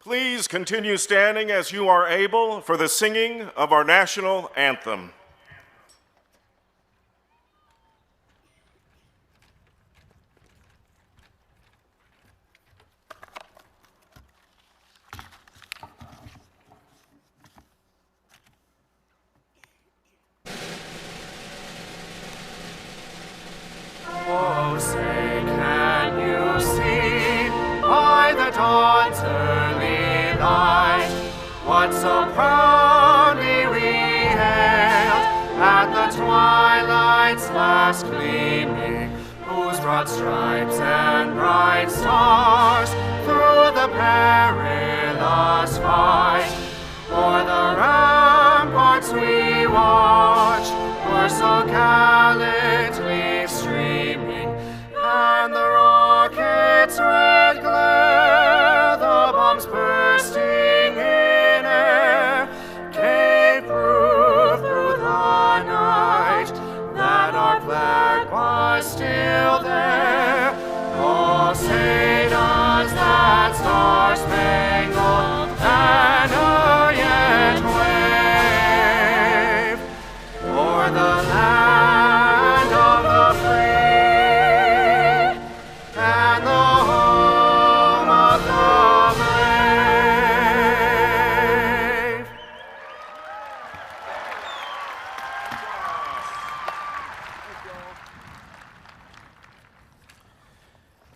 Please continue standing as you are able for the singing of our national anthem. Oh, say, can you see by the dawn's early light what so proudly we hailed at the twilight's last gleaming, whose broad stripes and bright stars through the perilous fight o'er the ramparts we watched were so gallantly streaming,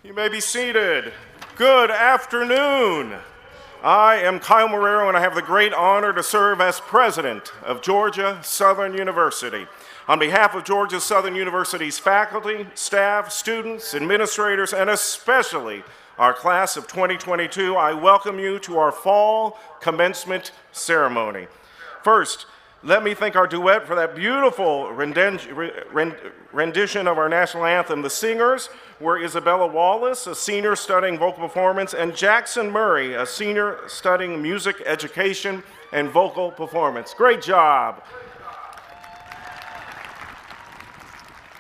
You may be seated. Good afternoon. I am Kyle Marrero, and I have the great honor to serve as president of Georgia Southern University. On behalf of Georgia Southern University's faculty, staff, students, administrators, and especially our class of 2022, I welcome you to our fall commencement ceremony. First, let me thank our duet for that beautiful rendition of our national anthem. The singers were Isabella Wallace, a senior studying vocal performance, and Jackson Murray, a senior studying music education and vocal performance. Great job.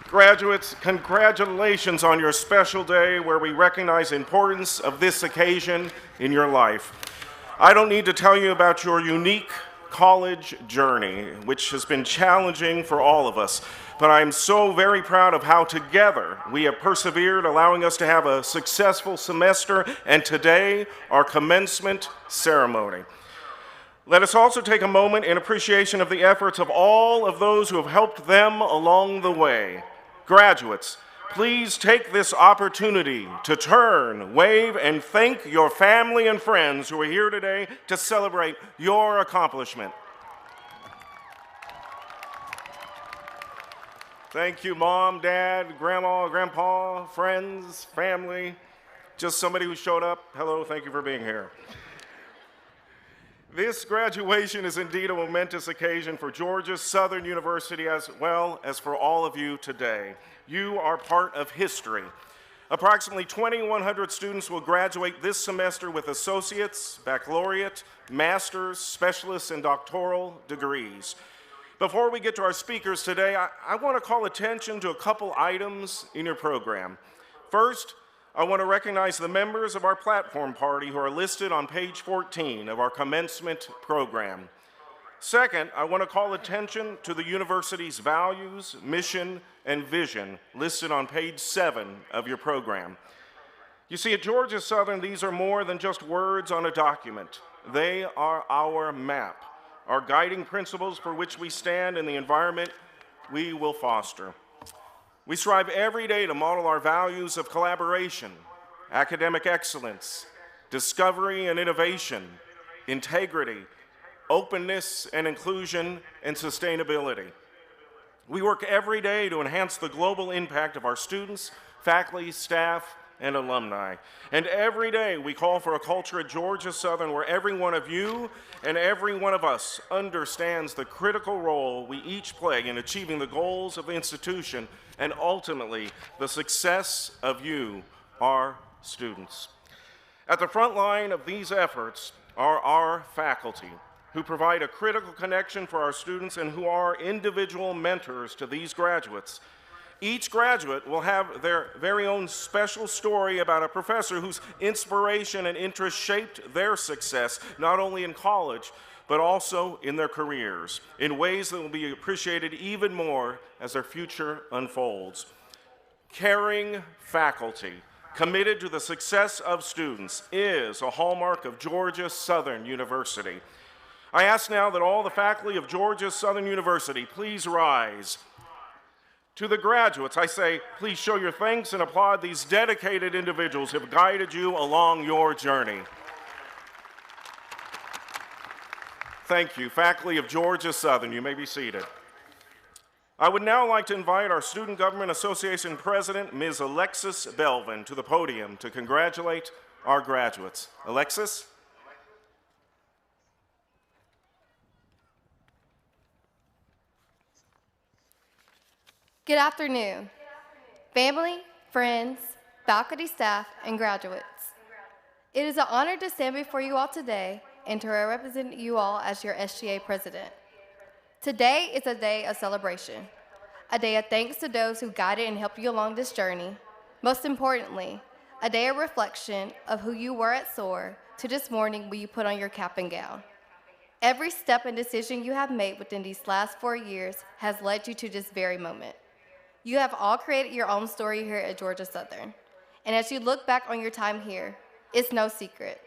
Graduates, congratulations on your special day where we recognize the importance of this occasion in your life. I don't need to tell you about your unique college journey, which has been challenging for all of us, but I'm so very proud of how together we have persevered, allowing us to have a successful semester and today our commencement ceremony. Let us also take a moment in appreciation of the efforts of all of those who have helped them along the way. Graduates, please take this opportunity to turn, wave, and thank your family and friends who are here today to celebrate your accomplishment. Thank you, Mom, Dad, Grandma, Grandpa, friends, family, just somebody who showed up. Hello, thank you for being here. This graduation is indeed a momentous occasion for Georgia Southern University as well as for all of you today. You are part of history. Approximately 2,100 students will graduate this semester with associates, baccalaureate, master's, specialist, and doctoral degrees. Before we get to our speakers today, I want to call attention to a couple items in your program. First, I want to recognize the members of our platform party who are listed on page 14 of our commencement program. Second, I want to call attention to the university's values, mission, and vision listed on page 7 of your program. You see, at Georgia Southern, these are more than just words on a document. They are our map, our guiding principles for which we stand in the environment we will foster. We strive every day to model our values of collaboration, academic excellence, discovery and innovation, integrity, openness and inclusion, and sustainability. We work every day to enhance the global impact of our students, faculty, staff, and alumni. And every day we call for a culture at Georgia Southern where every one of you and every one of us understands the critical role we each play in achieving the goals of the institution and ultimately the success of you, our students. At the front line of these efforts are our faculty, who provide a critical connection for our students and who are individual mentors to these graduates. Each graduate will have their very own special story about a professor whose inspiration and interest shaped their success, not only in college, but also in their careers, in ways that will be appreciated even more as their future unfolds. Caring faculty, committed to the success of students, is a hallmark of Georgia Southern University. I ask now that all the faculty of Georgia Southern University please rise. To the graduates, I say, please show your thanks and applaud these dedicated individuals who have guided you along your journey. Thank you. Faculty of Georgia Southern, you may be seated. I would now like to invite our Student Government Association President, Ms. Alexis Belvin, to the podium to congratulate our graduates. Alexis? Good afternoon, family, friends, faculty, staff, and graduates. It is an honor to stand before you all today and to represent you all as your SGA president. Today is a day of celebration, a day of thanks to those who guided and helped you along this journey. Most importantly, a day of reflection of who you were at SOAR to this morning when you put on your cap and gown. Every step and decision you have made within these last 4 years has led you to this very moment. You have all created your own story here at Georgia Southern. And as you look back on your time here, it's no secret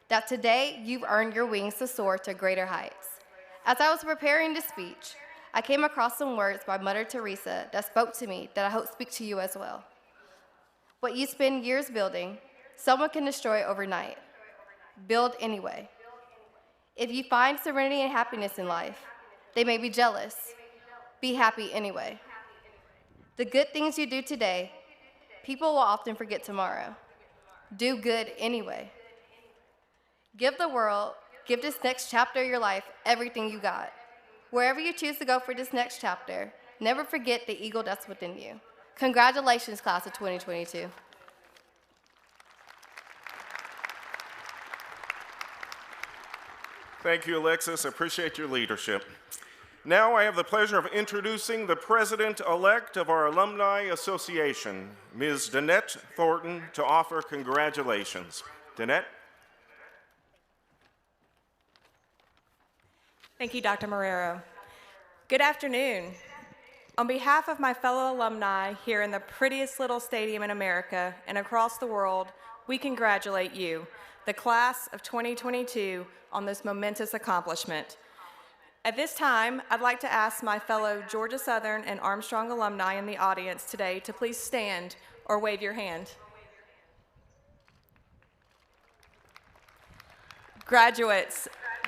that today you've earned your wings to soar to greater heights. As I was preparing this speech, I came across some words by Mother Teresa that spoke to me that I hope speak to you as well. What you spend years building, someone can destroy overnight. Build anyway. If you find serenity and happiness in life, they may be jealous. Be happy anyway. The good things you do today, people will often forget tomorrow. Do good anyway. Give the world, give this next chapter of your life everything you got. Wherever you choose to go for this next chapter, never forget the eagle that's within you. Congratulations, class of 2022. Thank you, Alexis. I appreciate your leadership. Now I have the pleasure of introducing the president-elect of our Alumni Association, Ms. Danette Thornton, to offer congratulations. Danette? Thank you, Dr. Marrero. Good afternoon. On behalf of my fellow alumni here in the prettiest little stadium in America and across the world, we congratulate you, the class of 2022, on this momentous accomplishment. At this time, I'd like to ask my fellow Georgia Southern and Armstrong alumni in the audience today to please stand or wave your hand. Graduates,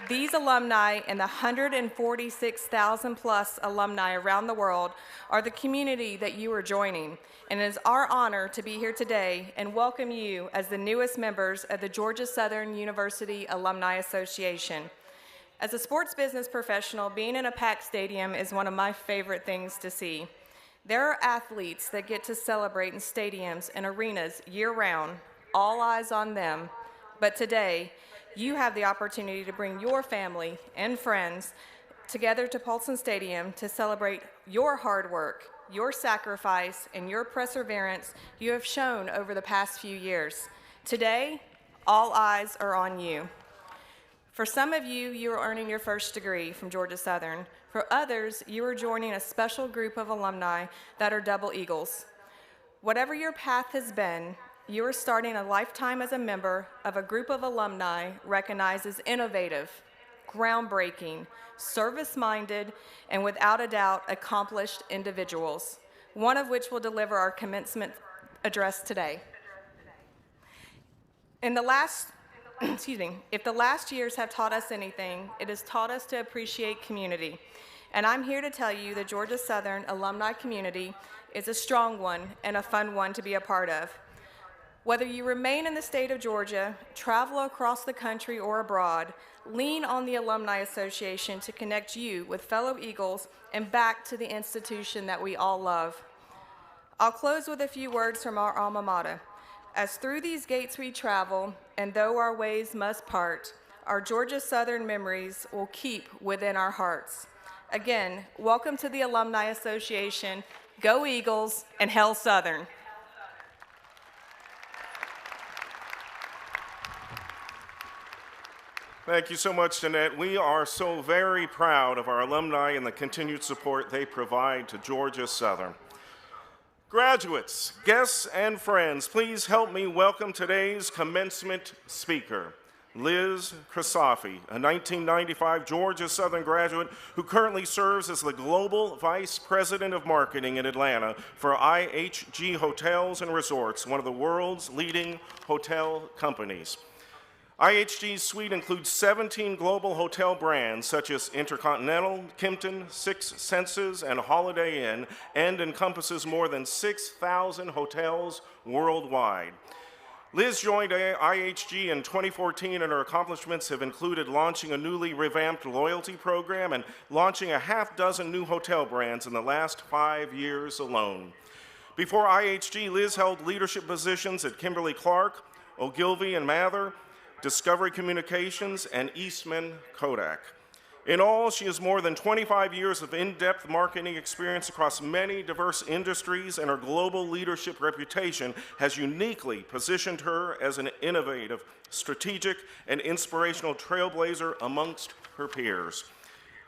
these alumni and the 146,000 plus alumni around the world are the community that you are joining, and it is our honor to be here today and welcome you as the newest members of the Georgia Southern University Alumni Association. As a sports business professional, being in a packed stadium is one of my favorite things to see. There are athletes that get to celebrate in stadiums and arenas year-round, all eyes on them, but today, you have the opportunity to bring your family and friends together to Paulson Stadium to celebrate your hard work, your sacrifice, and your perseverance you have shown over the past few years. Today, all eyes are on you. For some of you, you are earning your first degree from Georgia Southern. For others, you are joining a special group of alumni that are double eagles. Whatever your path has been, you are starting a lifetime as a member of a group of alumni recognized as innovative, groundbreaking, service-minded, and without a doubt, accomplished individuals, one of which will deliver our commencement address today. If the last years have taught us anything, it has taught us to appreciate community. And I'm here to tell you the Georgia Southern alumni community is a strong one and a fun one to be a part of. Whether you remain in the state of Georgia, travel across the country or abroad, lean on the Alumni Association to connect you with fellow Eagles and back to the institution that we all love. I'll close with a few words from our alma mater. As through these gates we travel, and though our ways must part, our Georgia Southern memories will keep within our hearts. Again, welcome to the Alumni Association. Go Eagles and Hell Southern. Thank you so much, Danette. We are so very proud of our alumni and the continued support they provide to Georgia Southern. Graduates, guests, and friends, please help me welcome today's commencement speaker, Liz Krisafi, a 1995 Georgia Southern graduate who currently serves as the Global Vice President of Marketing in Atlanta for IHG Hotels and Resorts, one of the world's leading hotel companies. IHG's suite includes 17 global hotel brands such as Intercontinental, Kimpton, Six Senses, and Holiday Inn, and encompasses more than 6,000 hotels worldwide. Liz joined IHG in 2014, and her accomplishments have included launching a newly revamped loyalty program and launching a half-dozen new hotel brands in the last 5 years alone. Before IHG, Liz held leadership positions at Kimberly-Clark, Ogilvy and Mather, Discovery Communications, and Eastman Kodak. In all, she has more than 25 years of in-depth marketing experience across many diverse industries, and her global leadership reputation has uniquely positioned her as an innovative, strategic, and inspirational trailblazer amongst her peers.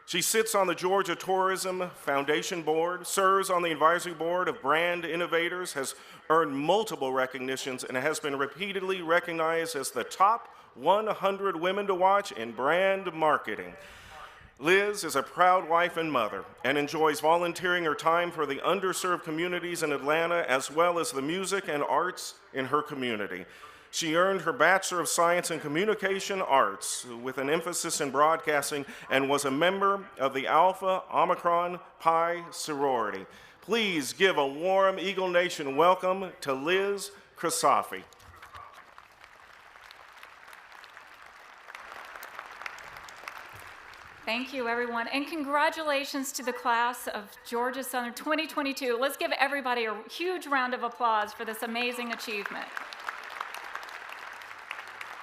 She sits on the Georgia Tourism Foundation Board, serves on the advisory board of Brand Innovators, has earned multiple recognitions, and has been repeatedly recognized as the top 100 women to watch in brand marketing. Liz is a proud wife and mother and enjoys volunteering her time for the underserved communities in Atlanta as well as the music and arts in her community. She earned her Bachelor of Science in Communication Arts with an emphasis in broadcasting and was a member of the Alpha Omicron Pi sorority. Please give a warm Eagle Nation welcome to Liz Krasafi. Thank you, everyone, and congratulations to the class of Georgia Southern 2022. Let's give everybody a huge round of applause for this amazing achievement.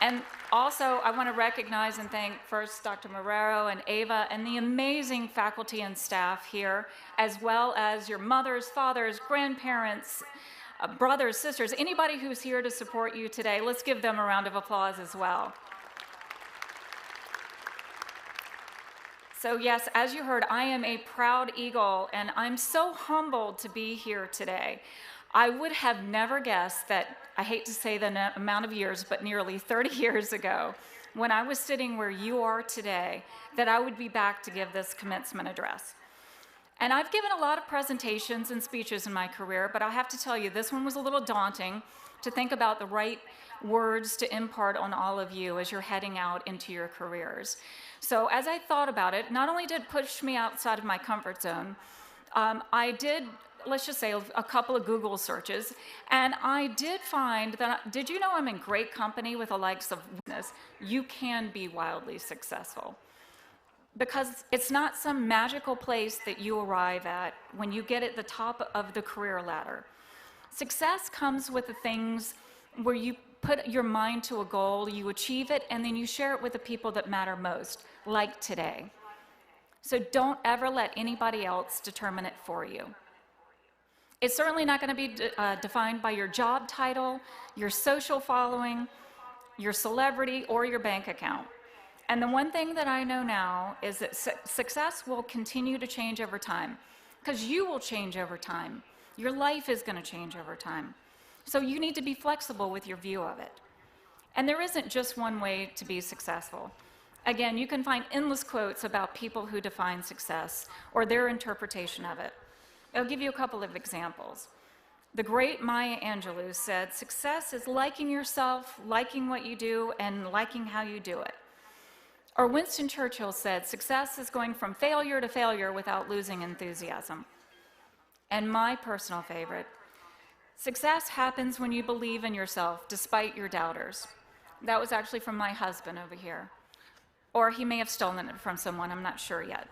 And also, I want to recognize and thank first Dr. Marrero and Ava and the amazing faculty and staff here, as well as your mothers, fathers, grandparents, brothers, sisters, anybody who's here to support you today. Let's give them a round of applause as well. So yes, as you heard, I am a proud Eagle, and I'm so humbled to be here today. I would have never guessed that, I hate to say the amount of years, but nearly 30 years ago, when I was sitting where you are today, that I would be back to give this commencement address. And I've given a lot of presentations and speeches in my career, but I have to tell you, this one was a little daunting to think about the right words to impart on all of you as you're heading out into your careers. So as I thought about it, not only did it push me outside of my comfort zone, I did, let's just say, a couple of Google searches, and I did find that, did you know I'm in great company with the likes of this? You can be wildly successful. Because it's not some magical place that you arrive at when you get at the top of the career ladder. Success comes with the things where you put your mind to a goal, you achieve it, and then you share it with the people that matter most, like today. So don't ever let anybody else determine it for you. It's certainly not going to be defined by your job title, your social following, your celebrity, or your bank account. And the one thing that I know now is that success will continue to change over time, because you will change over time. Your life is going to change over time. So you need to be flexible with your view of it. And there isn't just one way to be successful. Again, you can find endless quotes about people who define success or their interpretation of it. I'll give you a couple of examples. The great Maya Angelou said, "Success is liking yourself, liking what you do, and liking how you do it." Or Winston Churchill said, "Success is going from failure to failure without losing enthusiasm." And my personal favorite, "Success happens when you believe in yourself despite your doubters." That was actually from my husband over here. Or he may have stolen it from someone, I'm not sure yet.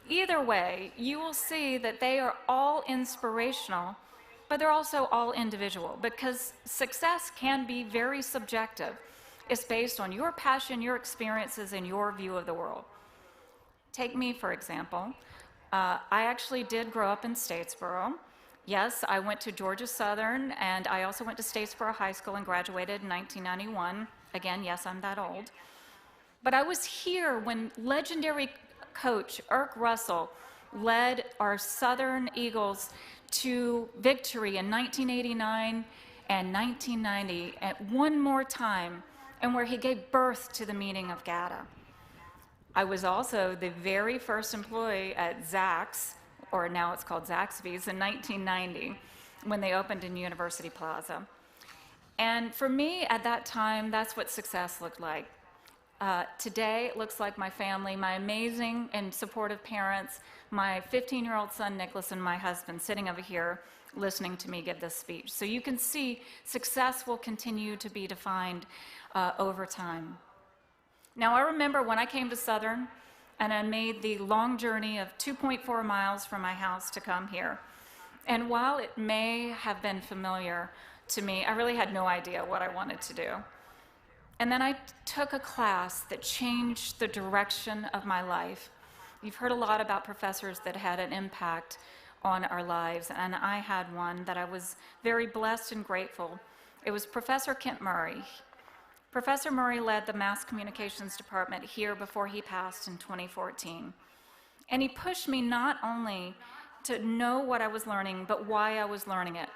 Either way, you will see that they are all inspirational, but they're also all individual, because success can be very subjective. It's based on your passion, your experiences, and your view of the world. Take me, for example. I actually did grow up in Statesboro. Yes, I went to Georgia Southern, and I also went to Statesboro High School and graduated in 1991. Again, yes, I'm that old. But I was here when legendary coach Irk Russell led our Southern Eagles to victory in 1989 and 1990, and one more time, and where he gave birth to the meaning of GATA. I was also the very first employee at Zach's, or now it's called Zaxby's, in 1990, when they opened in University Plaza. And for me, at that time, that's what success looked like. Today, it looks like my family, my amazing and supportive parents, my 15-year-old son, Nicholas, and my husband sitting over here listening to me give this speech. So you can see success will continue to be defined over time. Now, I remember when I came to Southern and I made the long journey of 2.4 miles from my house to come here. And while it may have been familiar to me, I really had no idea what I wanted to do. And then I took a class that changed the direction of my life. You've heard a lot about professors that had an impact on our lives, and I had one that I was very blessed and grateful. It was Professor Kent Murray. Professor Murray led the Mass Communications Department here before he passed in 2014. And he pushed me not only to know what I was learning, but why I was learning it.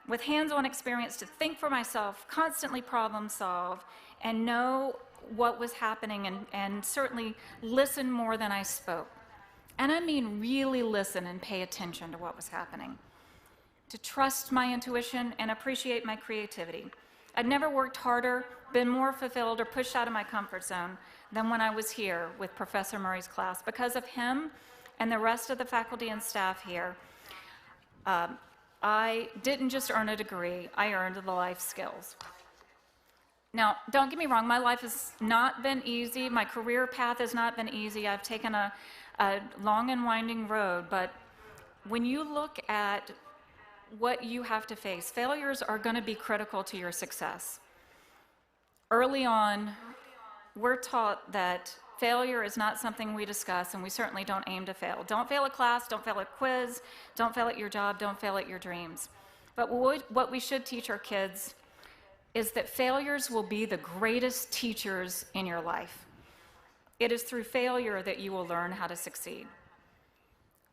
With hands-on experience to think for myself, constantly problem solve, and know what was happening and certainly listen more than I spoke. And I mean really listen and pay attention to what was happening. To trust my intuition and appreciate my creativity. I'd never worked harder, been more fulfilled, or pushed out of my comfort zone than when I was here with Professor Murray's class. Because of him and the rest of the faculty and staff here, I didn't just earn a degree, I earned the life skills. Now, don't get me wrong, my life has not been easy, my career path has not been easy, I've taken a long and winding road, but when you look at what you have to face, failures are going to be critical to your success. Early on, we're taught that failure is not something we discuss, and we certainly don't aim to fail. Don't fail a class, don't fail a quiz, don't fail at your job, don't fail at your dreams. But what we should teach our kids is that failures will be the greatest teachers in your life. It is through failure that you will learn how to succeed.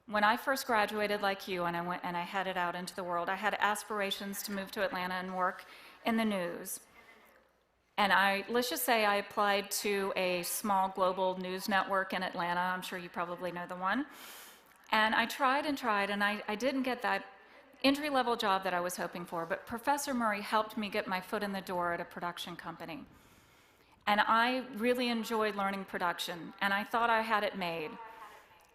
When I first graduated like you and I headed out into the world, I had aspirations to move to Atlanta and work in the news. And let's just say I applied to a small global news network in Atlanta. I'm sure you probably know the one. And I tried, and I didn't get that entry-level job that I was hoping for, but Professor Murray helped me get my foot in the door at a production company. And I really enjoyed learning production, and I thought I had it made.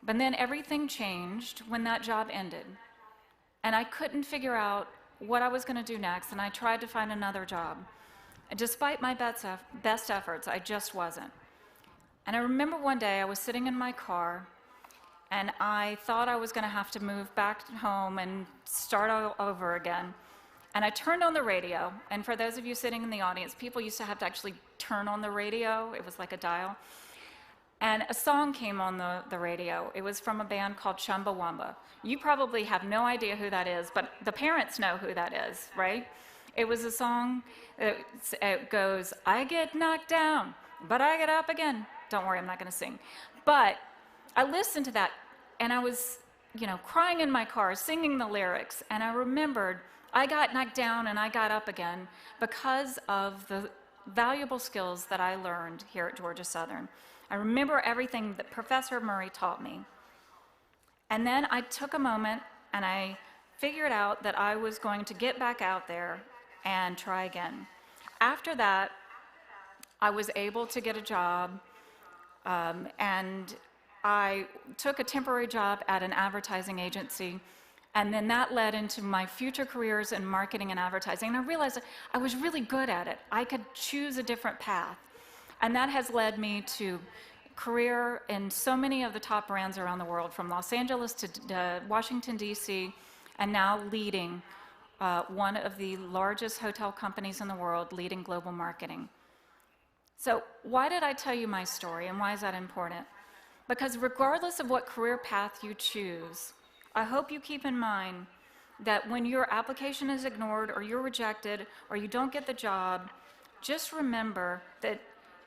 But then everything changed when that job ended. And I couldn't figure out what I was going to do next, and I tried to find another job. And despite my best efforts, I just wasn't. And I remember one day I was sitting in my car, and I thought I was going to have to move back home and start all over again. And I turned on the radio, and for those of you sitting in the audience, people used to have to actually turn on the radio. It was like a dial. And a song came on the radio. It was from a band called Chumbawamba. You probably have no idea who that is, but the parents know who that is, right? It was a song it goes, I get knocked down, but I get up again. Don't worry, I'm not going to sing. But I listened to that, and I was, crying in my car, singing the lyrics, and I remembered I got knocked down and I got up again because of the valuable skills that I learned here at Georgia Southern. I remember everything that Professor Murray taught me. And then I took a moment and I figured out that I was going to get back out there and try again. After that, I was able to get a job, and I took a temporary job at an advertising agency, and then that led into my future careers in marketing and advertising. And I realized that I was really good at it. I could choose a different path. And that has led me to career in so many of the top brands around the world, from Los Angeles to Washington, D.C., and now leading one of the largest hotel companies in the world, leading global marketing. So why did I tell you my story, and why is that important? Because regardless of what career path you choose, I hope you keep in mind that when your application is ignored or you're rejected or you don't get the job, just remember that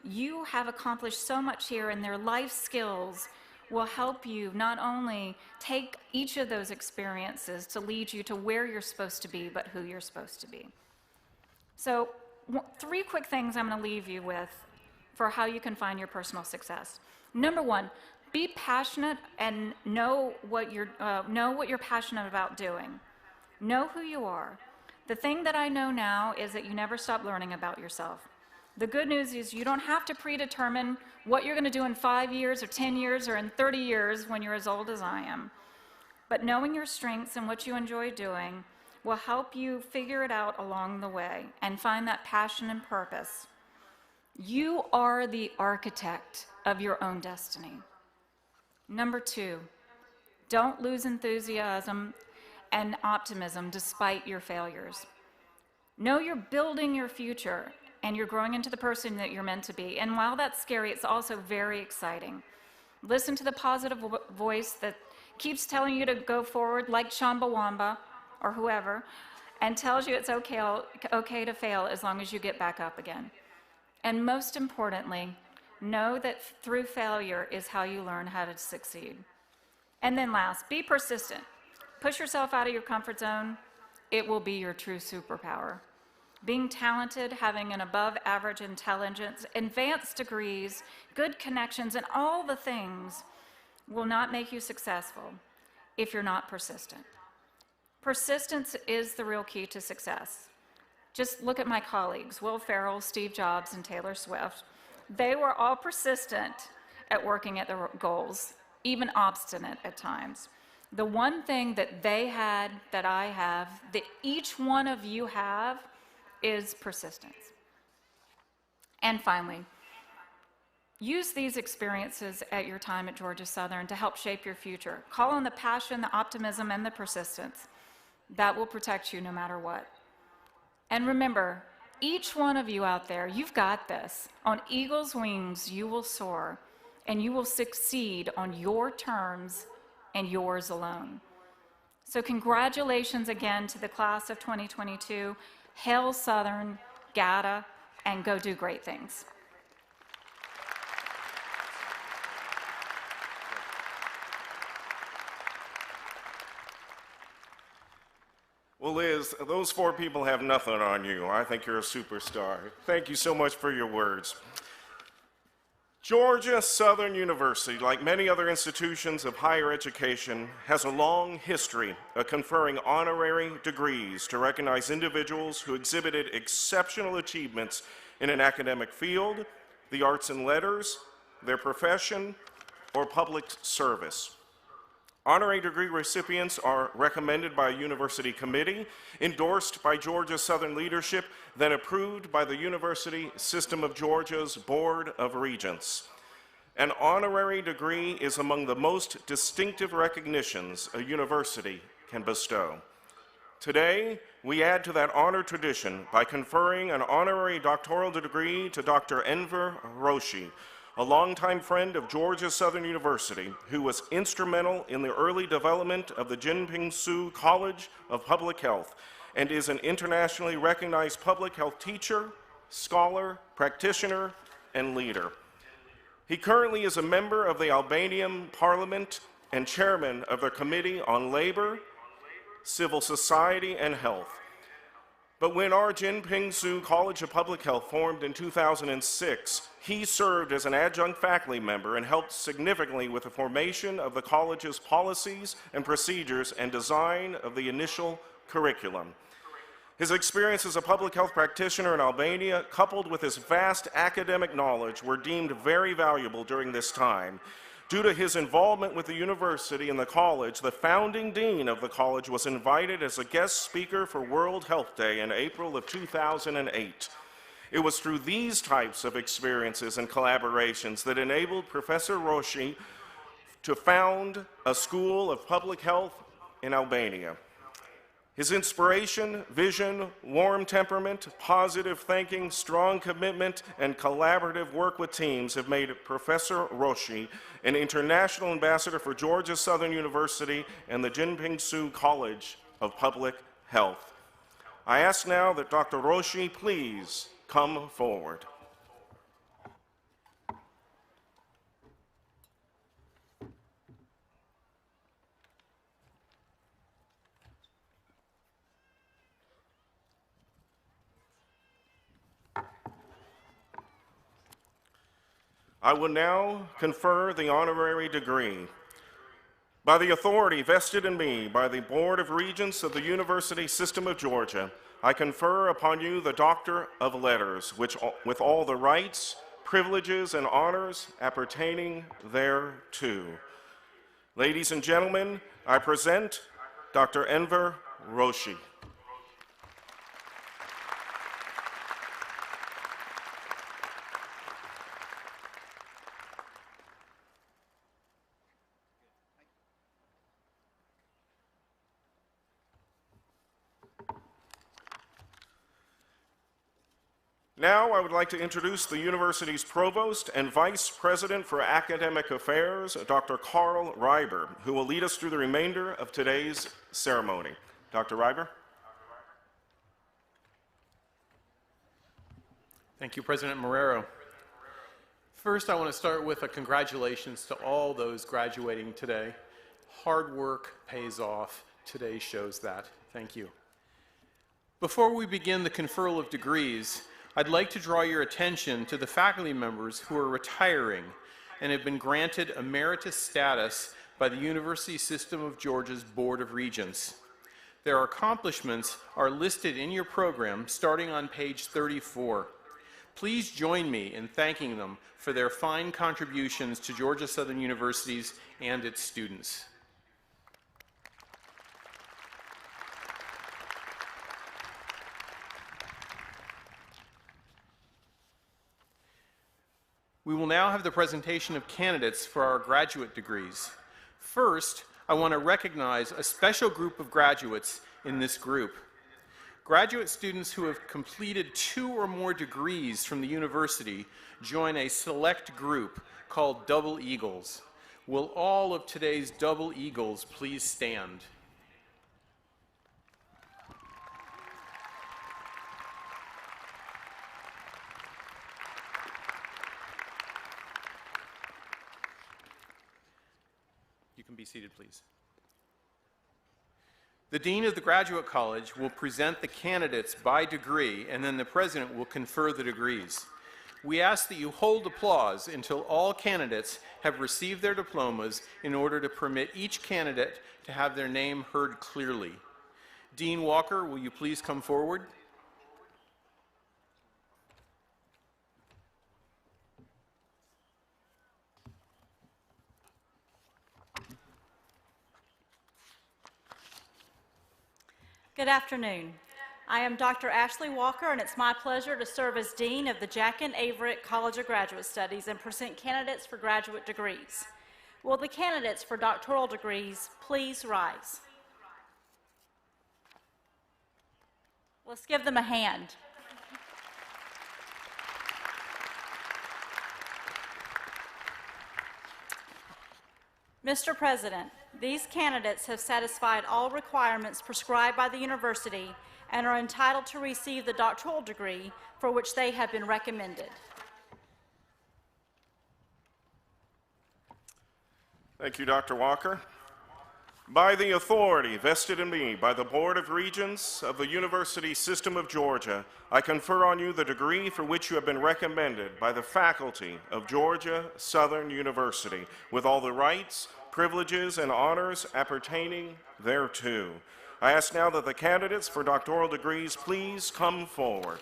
you have accomplished so much here, and their life skills will help you not only take each of those experiences to lead you to where you're supposed to be, but who you're supposed to be. So 3 quick things I'm going to leave you with for how you can find your personal success. Number 1, be passionate and know what you're passionate about doing. Know who you are. The thing that I know now is that you never stop learning about yourself. The good news is you don't have to predetermine what you're going to do in 5 years or 10 years or in 30 years when you're as old as I am. But knowing your strengths and what you enjoy doing will help you figure it out along the way and find that passion and purpose. You are the architect of your own destiny. Number 2, don't lose enthusiasm and optimism despite your failures. Know you're building your future and you're growing into the person that you're meant to be. And while that's scary, it's also very exciting. Listen to the positive voice that keeps telling you to go forward, like Chumbawamba or whoever, and tells you it's okay to fail as long as you get back up again. And most importantly, know that through failure is how you learn how to succeed. And then last, be persistent. Push yourself out of your comfort zone. It will be your true superpower. Being talented, having an above average intelligence, advanced degrees, good connections, and all the things will not make you successful if you're not persistent. Persistence is the real key to success. Just look at my colleagues, Will Ferrell, Steve Jobs, and Taylor Swift. They were all persistent at working at their goals, even obstinate at times. The one thing that they had, that I have, that each one of you have, is persistence. And finally, use these experiences at your time at Georgia Southern to help shape your future. Call on the passion, the optimism, and the persistence. That will protect you no matter what. And remember, each one of you out there, you've got this. On eagle's wings, you will soar, and you will succeed on your terms and yours alone. So congratulations again to the class of 2022. Hail Southern, GATA, and go do great things. Well, Liz, those 4 people have nothing on you. I think you're a superstar. Thank you so much for your words. Georgia Southern University, like many other institutions of higher education, has a long history of conferring honorary degrees to recognize individuals who exhibited exceptional achievements in an academic field, the arts and letters, their profession, or public service. Honorary degree recipients are recommended by a university committee, endorsed by Georgia Southern leadership, then approved by the University System of Georgia's Board of Regents. An honorary degree is among the most distinctive recognitions a university can bestow. Today, we add to that honor tradition by conferring an honorary doctoral degree to Dr. Enver Roshi, a longtime friend of Georgia Southern University who was instrumental in the early development of the Jinping Su College of Public Health and is an internationally recognized public health teacher, scholar, practitioner, and leader. He currently is a member of the Albanian Parliament and chairman of the Committee on Labor, Civil Society, and Health. But when our Jinping Su College of Public Health formed in 2006, he served as an adjunct faculty member and helped significantly with the formation of the college's policies and procedures and design of the initial curriculum. His experience as a public health practitioner in Albania, coupled with his vast academic knowledge, were deemed very valuable during this time. Due to his involvement with the university and the college, the founding dean of the college was invited as a guest speaker for World Health Day in April of 2008. It was through these types of experiences and collaborations that enabled Professor Roshi to found a School of Public Health in Albania. His inspiration, vision, warm temperament, positive thinking, strong commitment, and collaborative work with teams have made Professor Roshi an international ambassador for Georgia Southern University and the Jinping Su College of Public Health. I ask now that Dr. Roshi please come forward. I will now confer the honorary degree. By the authority vested in me by the Board of Regents of the University System of Georgia, I confer upon you the Doctor of Letters, which, with all the rights, privileges, and honors appertaining thereto. Ladies and gentlemen, I present Dr. Enver Roshi. Now I would like to introduce the university's Provost and Vice President for Academic Affairs, Dr. Carl Reiber, who will lead us through the remainder of today's ceremony. Dr. Reiber. Thank you, President Marrero. First, I want to start with a congratulations to all those graduating today. Hard work pays off. Today shows that. Thank you. Before we begin the conferral of degrees, I'd like to draw your attention to the faculty members who are retiring and have been granted emeritus status by the University System of Georgia's Board of Regents. Their accomplishments are listed in your program starting on page 34. Please join me in thanking them for their fine contributions to Georgia Southern Universities and its students. We will now have the presentation of candidates for our graduate degrees. First, I want to recognize a special group of graduates in this group. Graduate students who have completed 2 or more degrees from the university join a select group called Double Eagles. Will all of today's Double Eagles please stand? You can be seated, please. The Dean of the Graduate College will present the candidates by degree, and then the President will confer the degrees. We ask that you hold applause until all candidates have received their diplomas in order to permit each candidate to have their name heard clearly. Dean Walker, will you please come forward? Good afternoon. I am Dr. Ashley Walker, and it's my pleasure to serve as Dean of the Jack and Averett College of Graduate Studies and present candidates for graduate degrees. Will the candidates for doctoral degrees please rise? Let's give them a hand. Mr. President, these candidates have satisfied all requirements prescribed by the university and are entitled to receive the doctoral degree for which they have been recommended. Thank you, Dr. Walker. By the authority vested in me by the Board of Regents of the University System of Georgia, I confer on you the degree for which you have been recommended by the faculty of Georgia Southern University, with all the rights, privileges, and honors appertaining thereto. I ask now that the candidates for doctoral degrees please come forward.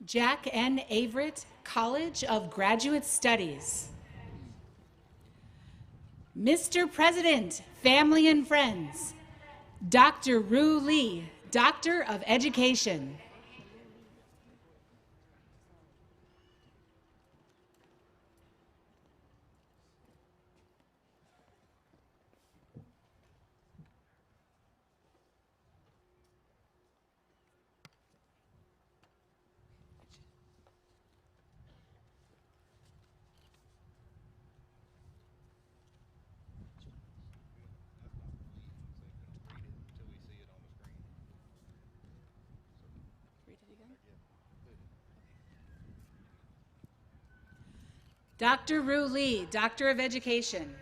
Jack N. Averett College of Graduate Studies. Mr. President, family and friends, Dr. Ru Lee, Doctor of Education. Dr. Ru Lee, Doctor of Education.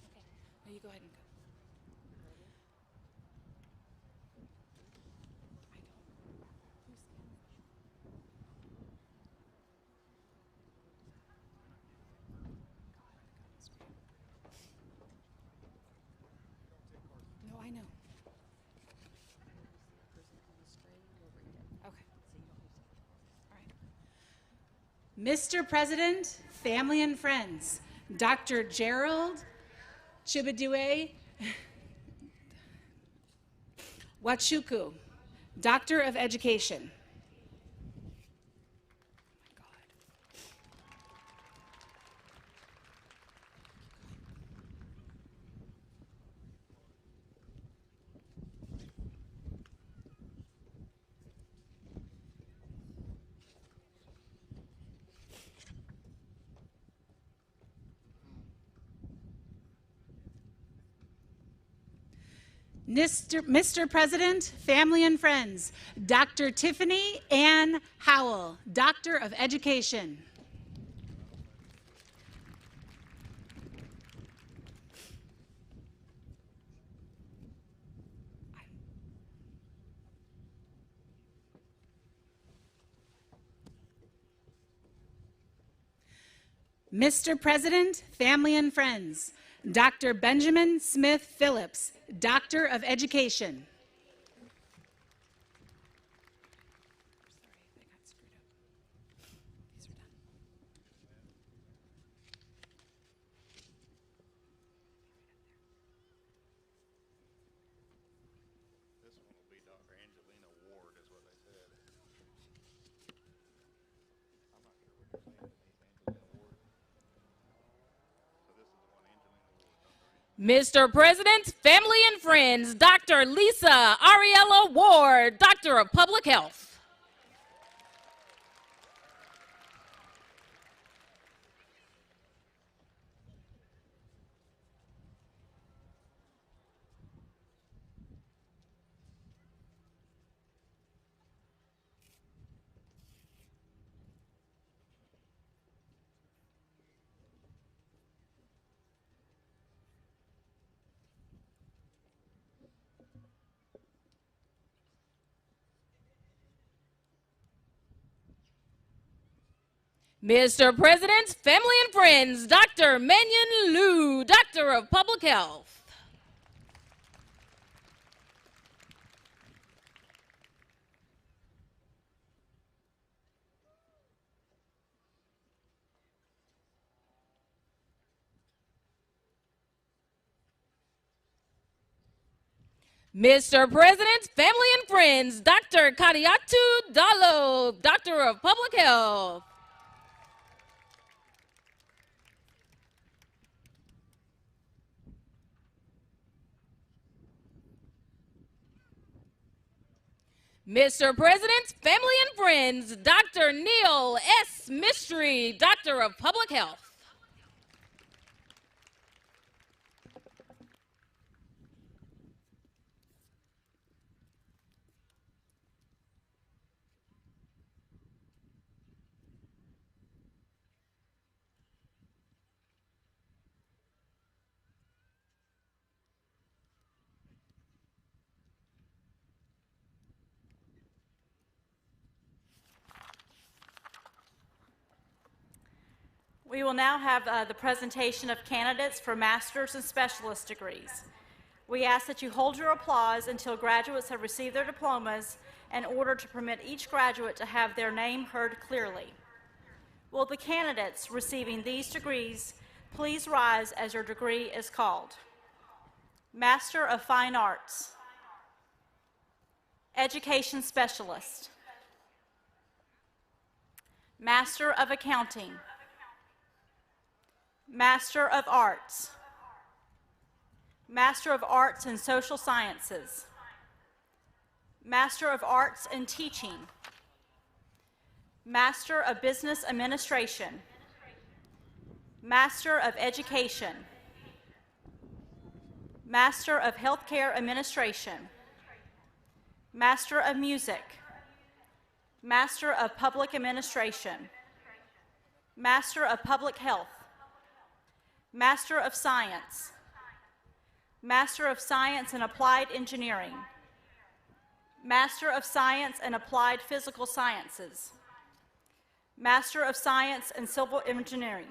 Okay. You go ahead and go. I know. Okay. All right. Mr. President, family and friends, Dr. Gerald Chibadue Wachuku, Doctor of Education. Mr. President, family and friends, Dr. Tiffany Ann Howell, Doctor of Education. Mr. President, family and friends, Dr. Benjamin Smith Phillips, Doctor of Education. Mr. President, family and friends, Dr. Lisa Ariella Ward, Doctor of Public Health. Mr. President, family and friends, Dr. Manyon Liu, Doctor of Public Health. Mr. President, family and friends, Dr. Kadiatu Dalo, Doctor of Public Health. Mr. President, family and friends, Dr. Neil S. Mystery, Doctor of Public Health. We will now have the presentation of candidates for master's and specialist degrees. We ask that you hold your applause until graduates have received their diplomas in order to permit each graduate to have their name heard clearly. Will the candidates receiving these degrees please rise as your degree is called? Master of Fine Arts, Education Specialist, Master of Accounting, Master of Arts, Master of Arts in Social Sciences, Master of Arts in Teaching, Master of Business Administration, Master of Education, Master of Healthcare Administration, Master of Music, Master of Public Administration, Master of Public Health, Master of Science, Master of Science and Applied Engineering, Master of Science and Applied Physical Sciences, Master of Science and Civil Engineering,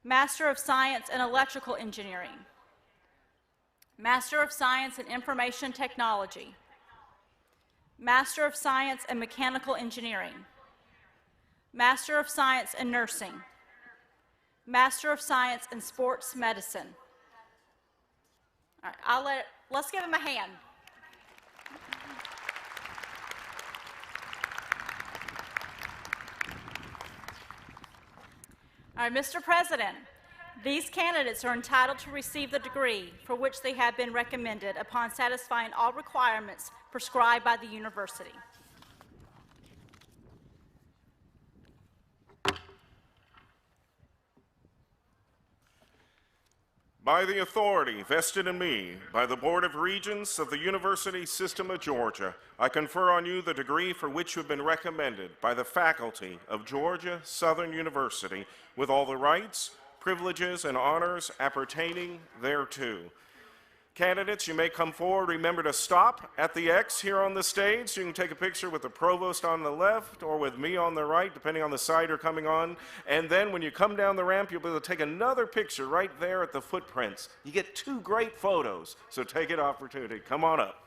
Master of Science and Electrical Engineering, Master of Science in Information Technology, Master of Science in Mechanical Engineering, Master of Science in Nursing, Master of Science in Sports Medicine. All right, let's give him a hand. All right, Mr. President, these candidates are entitled to receive the degree for which they have been recommended upon satisfying all requirements prescribed by the university. By the authority vested in me by the Board of Regents of the University System of Georgia, I confer on you the degree for which you have been recommended by the faculty of Georgia Southern University with all the rights, privileges, and honors appertaining thereto. Candidates, you may come forward. Remember to stop at the X here on the stage so you can take a picture with the provost on the left or with me on the right, depending on the side you're coming on. And then when you come down the ramp, you'll be able to take another picture right there at the footprints. You get 2 great photos, so take an opportunity. Come on up.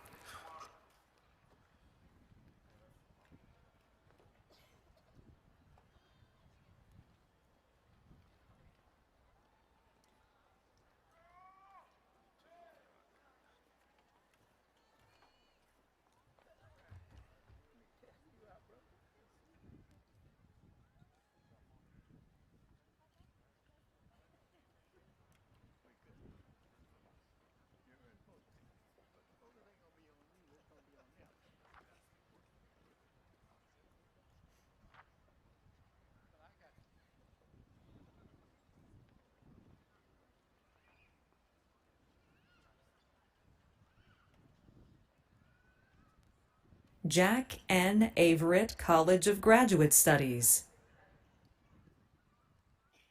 Jack N. Averett College of Graduate Studies.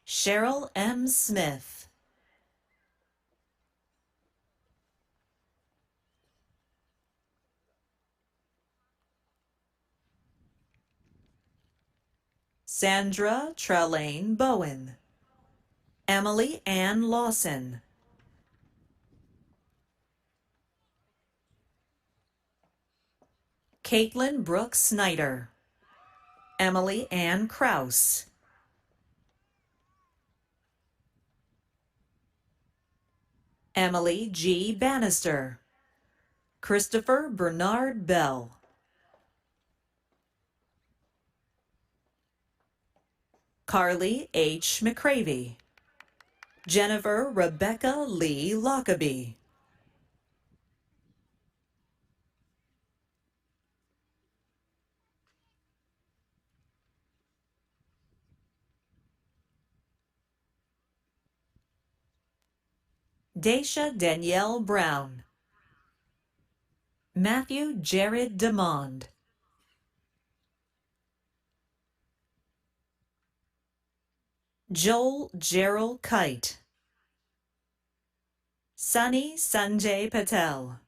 Cheryl M. Smith. Sandra Trelane Bowen. Emily Ann Lawson. Caitlin Brooke Snyder. Emily Ann Kraus. Emily G. Bannister. Christopher Bernard Bell. Carly H. McCravey. Jennifer Rebecca Lee Lockaby. Daisha Danielle Brown. Matthew Jared DeMond. Joel Gerald Kite. Sunny Sanjay Patel.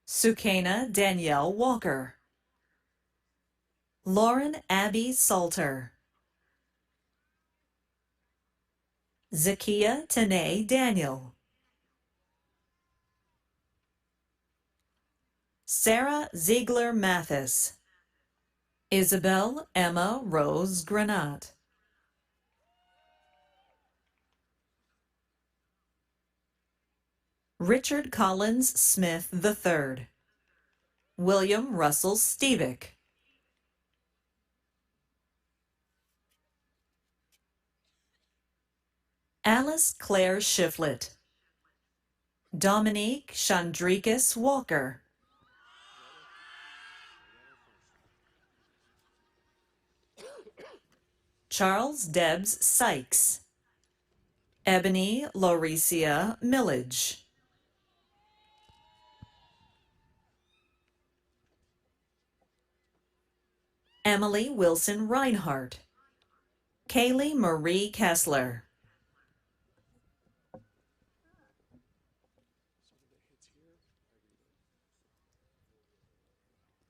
Sukaina Danielle Walker. Lauren Abby Salter. Zakia Tanae Daniel. Sarah Ziegler Mathis. Isabel Emma Rose Granat. Richard Collins Smith III. William Russell Stevick. Alice Claire Shiflett. Dominique Chandrikis Walker. Charles Debs Sykes. Ebony Lauricia Millage. Emily Wilson Reinhardt. Kaylee Marie Kessler.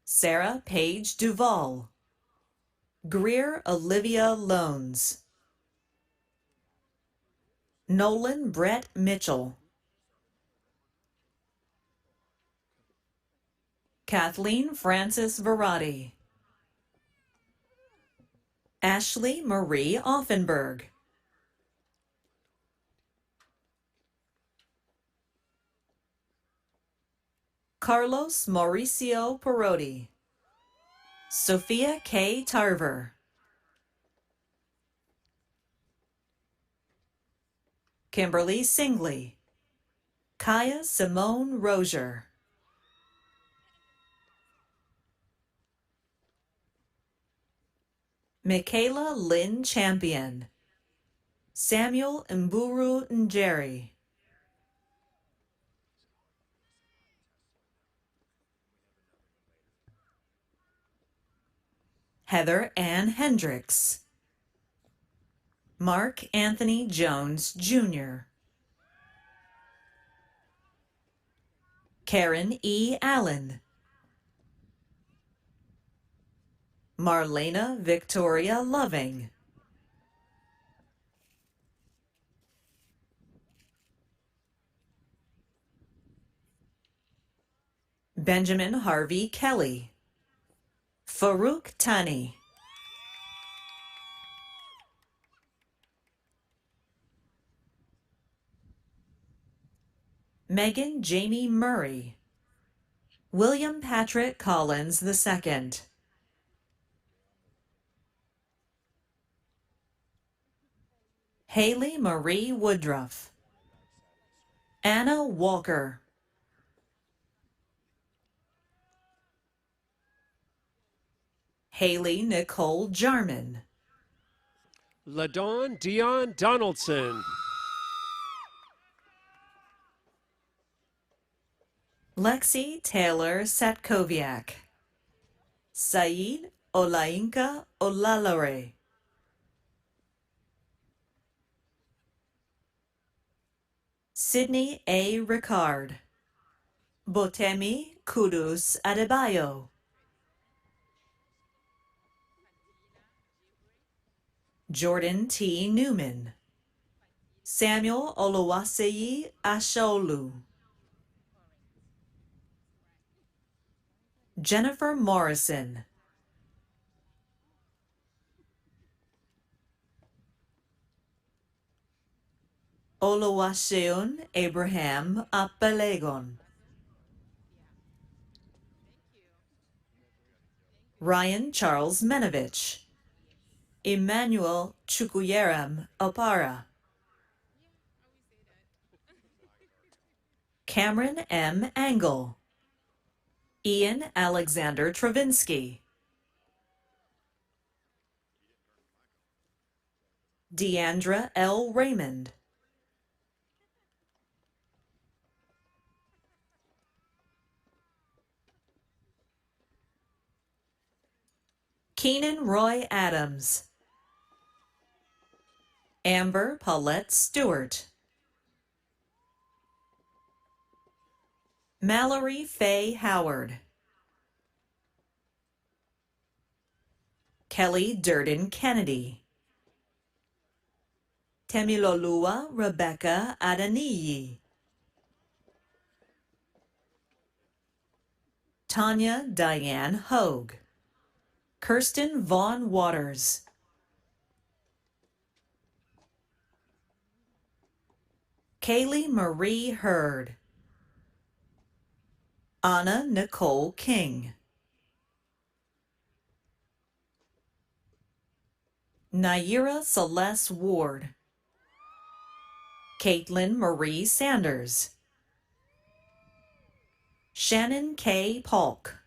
Sarah Paige Duvall. Greer Olivia Loans. Nolan Brett Mitchell. Kathleen Francis Verratti. Ashley Marie Offenberg. Carlos Mauricio Perotti. Sophia K. Tarver. Kimberly Singley. Kaya Simone Rozier. Michaela Lynn Champion, Samuel Mburu Njeri, Heather Ann Hendricks, Mark Anthony Jones, Jr., Karen E. Allen, Marlena Victoria Loving, Benjamin Harvey Kelly, Farouk Tani, Megan Jamie Murray, William Patrick Collins II, Haley Marie Woodruff, Anna Walker, Haley Nicole Jarman, LaDawn Dion Donaldson, Lexi Taylor Satkoviak, Saeed Olainka Olalare, Sydney A. Ricard, Botemi Kudus Adebayo, Jordan T. Newman, Samuel Oluwaseyi Ashaolu, Jennifer Morrison, Oluwaseun Abraham Apelegon, Ryan Charles Menovich, Emmanuel Chukwuyeram Opara, Cameron M. Angle, Ian Alexander Travinsky, Deandra L. Raymond, Keenan Roy Adams, Amber Paulette Stewart, Mallory Faye Howard, Kelly Durden Kennedy, Temilolua Rebecca Adeniyi, Tanya Diane Hogue, Kirsten Vaughn Waters, Kaylee Marie Hurd, Anna Nicole King, Naira Celeste Ward, Caitlin Marie Sanders, Shannon K. Polk,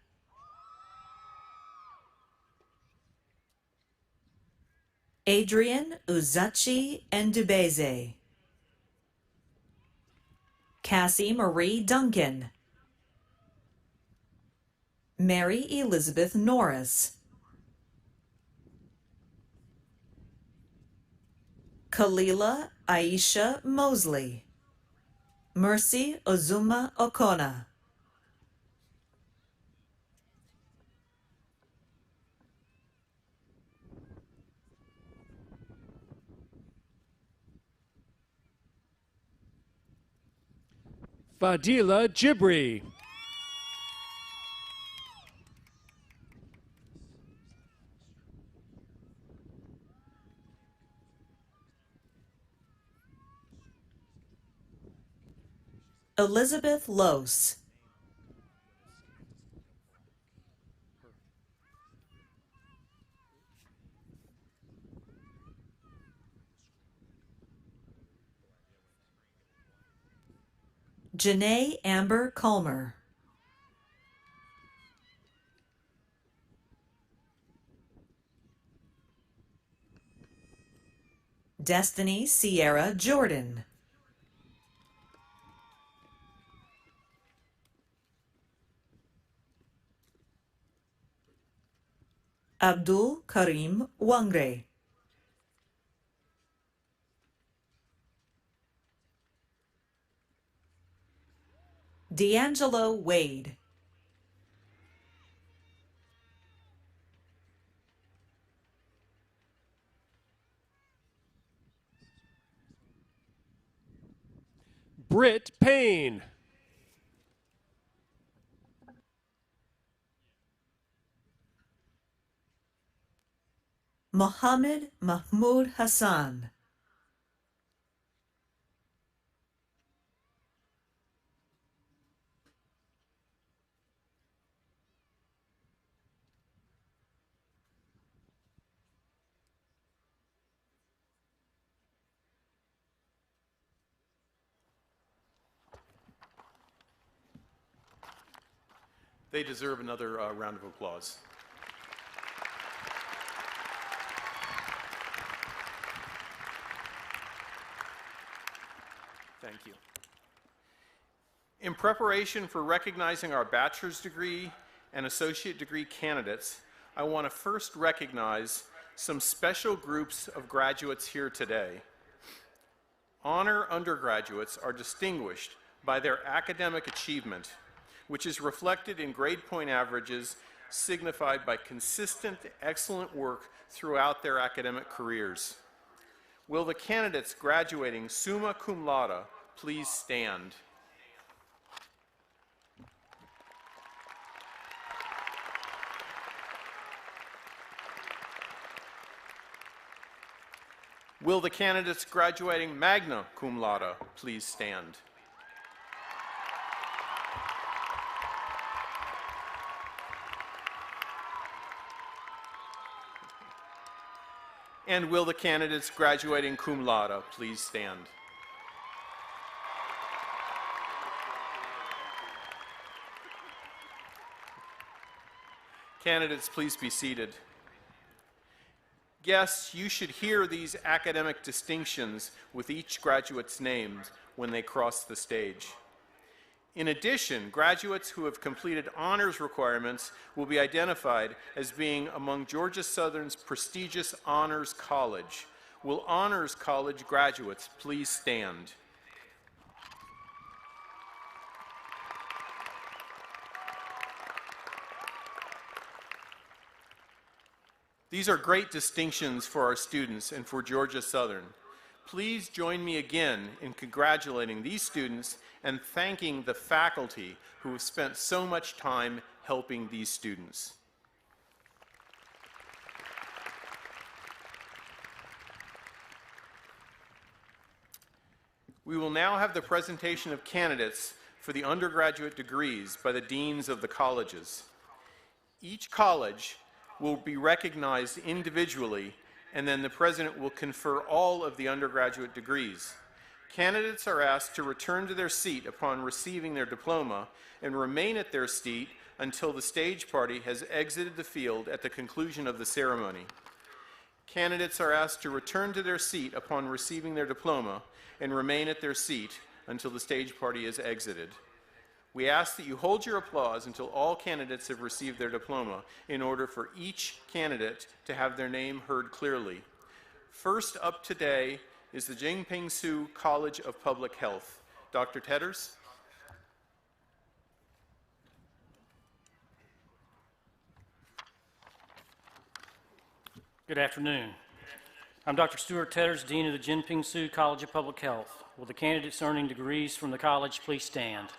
Adrian Uzachi Ndubeze, Cassie Marie Duncan, Mary Elizabeth Norris, Kalila Aisha Mosley, Mercy Ozuma Okona, Fadila Jibri, Elizabeth Lose, Janae Amber Culmer, Destiny Sierra Jordan. Abdul Karim Wangre. D'Angelo Wade. Britt Payne. Mohammed Mahmoud Hassan. They deserve another round of applause. Thank you. In preparation for recognizing our bachelor's degree and associate degree candidates, I want to first recognize some special groups of graduates here today. Honor undergraduates are distinguished by their academic achievement, which is reflected in grade point averages signified by consistent, excellent work throughout their academic careers. Will the candidates graduating summa cum laude please stand? Will the candidates graduating magna cum laude please stand? And will the candidates graduating cum laude please stand? Candidates, please be seated. Guests, you should hear these academic distinctions with each graduate's name when they cross the stage. In addition, graduates who have completed honors requirements will be identified as being among Georgia Southern's prestigious Honors College. Will Honors College graduates please stand? These are great distinctions for our students and for Georgia Southern. Please join me again in congratulating these students and thanking the faculty who have spent so much time helping these students. We will now have the presentation of candidates for the undergraduate degrees by the deans of the colleges. Each college will be recognized individually, and then the president will confer all of the undergraduate degrees. Candidates are asked to return to their seat upon receiving their diploma and remain at their seat until the stage party has exited the field at the conclusion of the ceremony. Candidates are asked to return to their seat upon receiving their diploma and remain at their seat until the stage party is exited. We ask that you hold your applause until all candidates have received their diploma in order for each candidate to have their name heard clearly. First up today is the Jingping Su College of Public Health. Dr. Tetters. Good afternoon. I'm Dr. Stuart Tetters, Dean of the Jingping Su College of Public Health. Will the candidates earning degrees from the college please stand?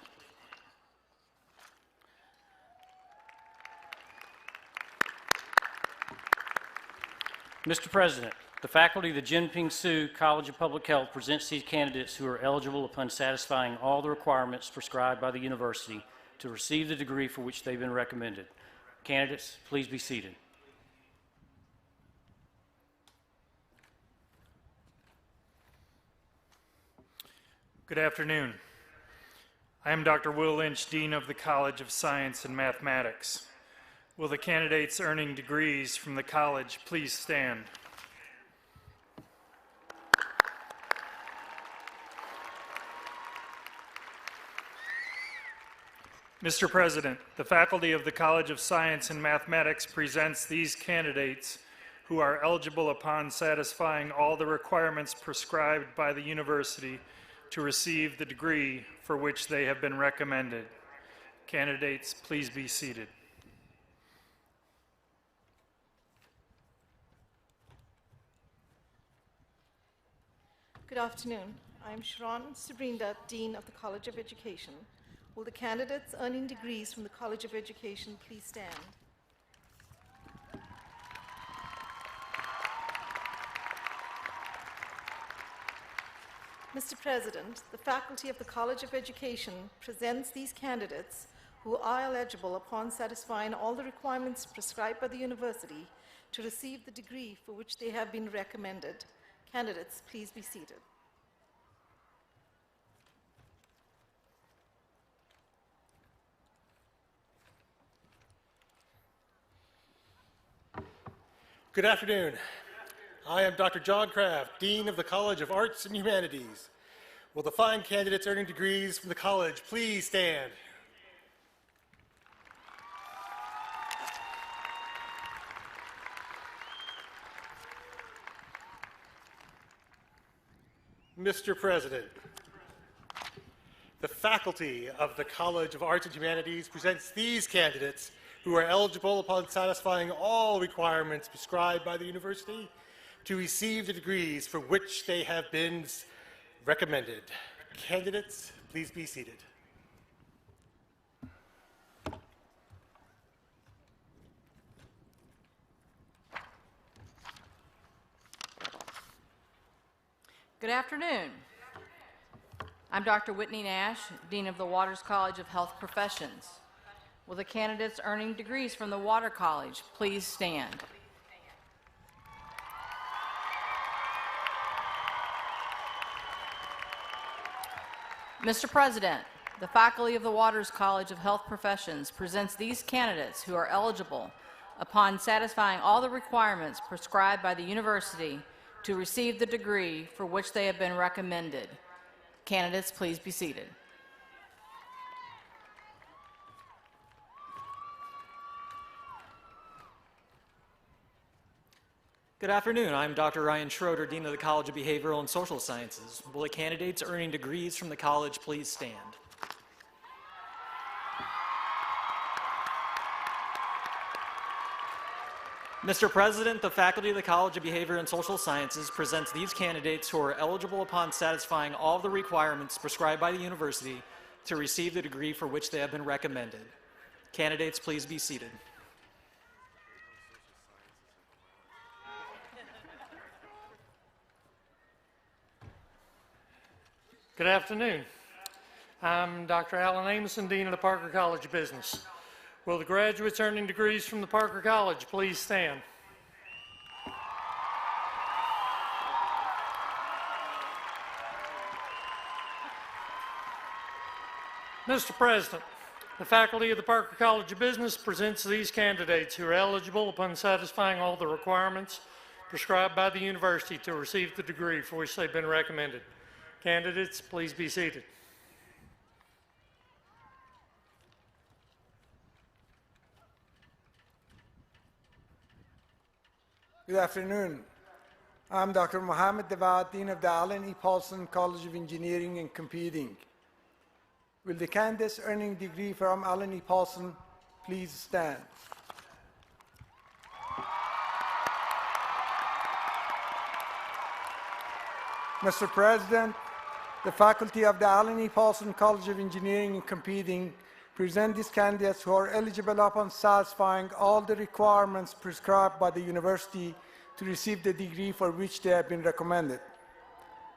Mr. President, the faculty of the Jingping Su College of Public Health presents these candidates who are eligible upon satisfying all the requirements prescribed by the university to receive the degree for which they've been recommended. Candidates, please be seated. Good afternoon. I am Dr. Will Lynch, Dean of the College of Science and Mathematics. Will the candidates earning degrees from the college please stand? Mr. President, the faculty of the College of Science and Mathematics presents these candidates who are eligible upon satisfying all the requirements prescribed by the university to receive the degree for which they have been recommended. Candidates, please be seated. Good afternoon. I'm Sharon Sabrinda, Dean of the College of Education. Will the candidates earning degrees from the College of Education please stand? Mr. President, the faculty of the College of Education presents these candidates who are eligible upon satisfying all the requirements prescribed by the university to receive the degree for which they have been recommended. Candidates, please be seated. Good afternoon. I am Dr. John Kraft, Dean of the College of Arts and Humanities. Will the fine candidates earning degrees from the college please stand? Mr. President, the faculty of the College of Arts and Humanities presents these candidates who are eligible upon satisfying all requirements prescribed by the university to receive the degrees for which they have been recommended. Candidates, please be seated. Good afternoon. I'm Dr. Whitney Nash, Dean of the Waters College of Health Professions. Will the candidates earning degrees from the Water College please stand? Mr. President, the faculty of the Waters College of Health Professions presents these candidates who are eligible upon satisfying all the requirements prescribed by the university to receive the degree for which they have been recommended. Candidates, please be seated. Good afternoon. I'm Dr. Ryan Schroeder, Dean of the College of Behavioral and Social Sciences. Will the candidates earning degrees from the college please stand? Mr. President, the faculty of the College of Behavioral and Social Sciences presents these candidates who are eligible upon satisfying all the requirements prescribed by the university to receive the degree for which they have been recommended. Candidates, please be seated. Good afternoon. I'm Dr. Alan Amoson, Dean of the Parker College of Business. Will the graduates earning degrees from the Parker College please stand? Mr. President, the faculty of the Parker College of Business presents these candidates who are eligible upon satisfying all the requirements prescribed by the university to receive the degree for which they've been recommended. Candidates, please be seated. Good afternoon. I'm Dr. Mohammed Dawad, Dean of the Allen E. Paulson College of Engineering and Computing. Will the candidates earning degree from Allen E. Paulson please stand? Mr. President, the faculty of the Allen E. Paulson College of Engineering and Computing present these candidates who are eligible upon satisfying all the requirements prescribed by the university to receive the degree for which they have been recommended.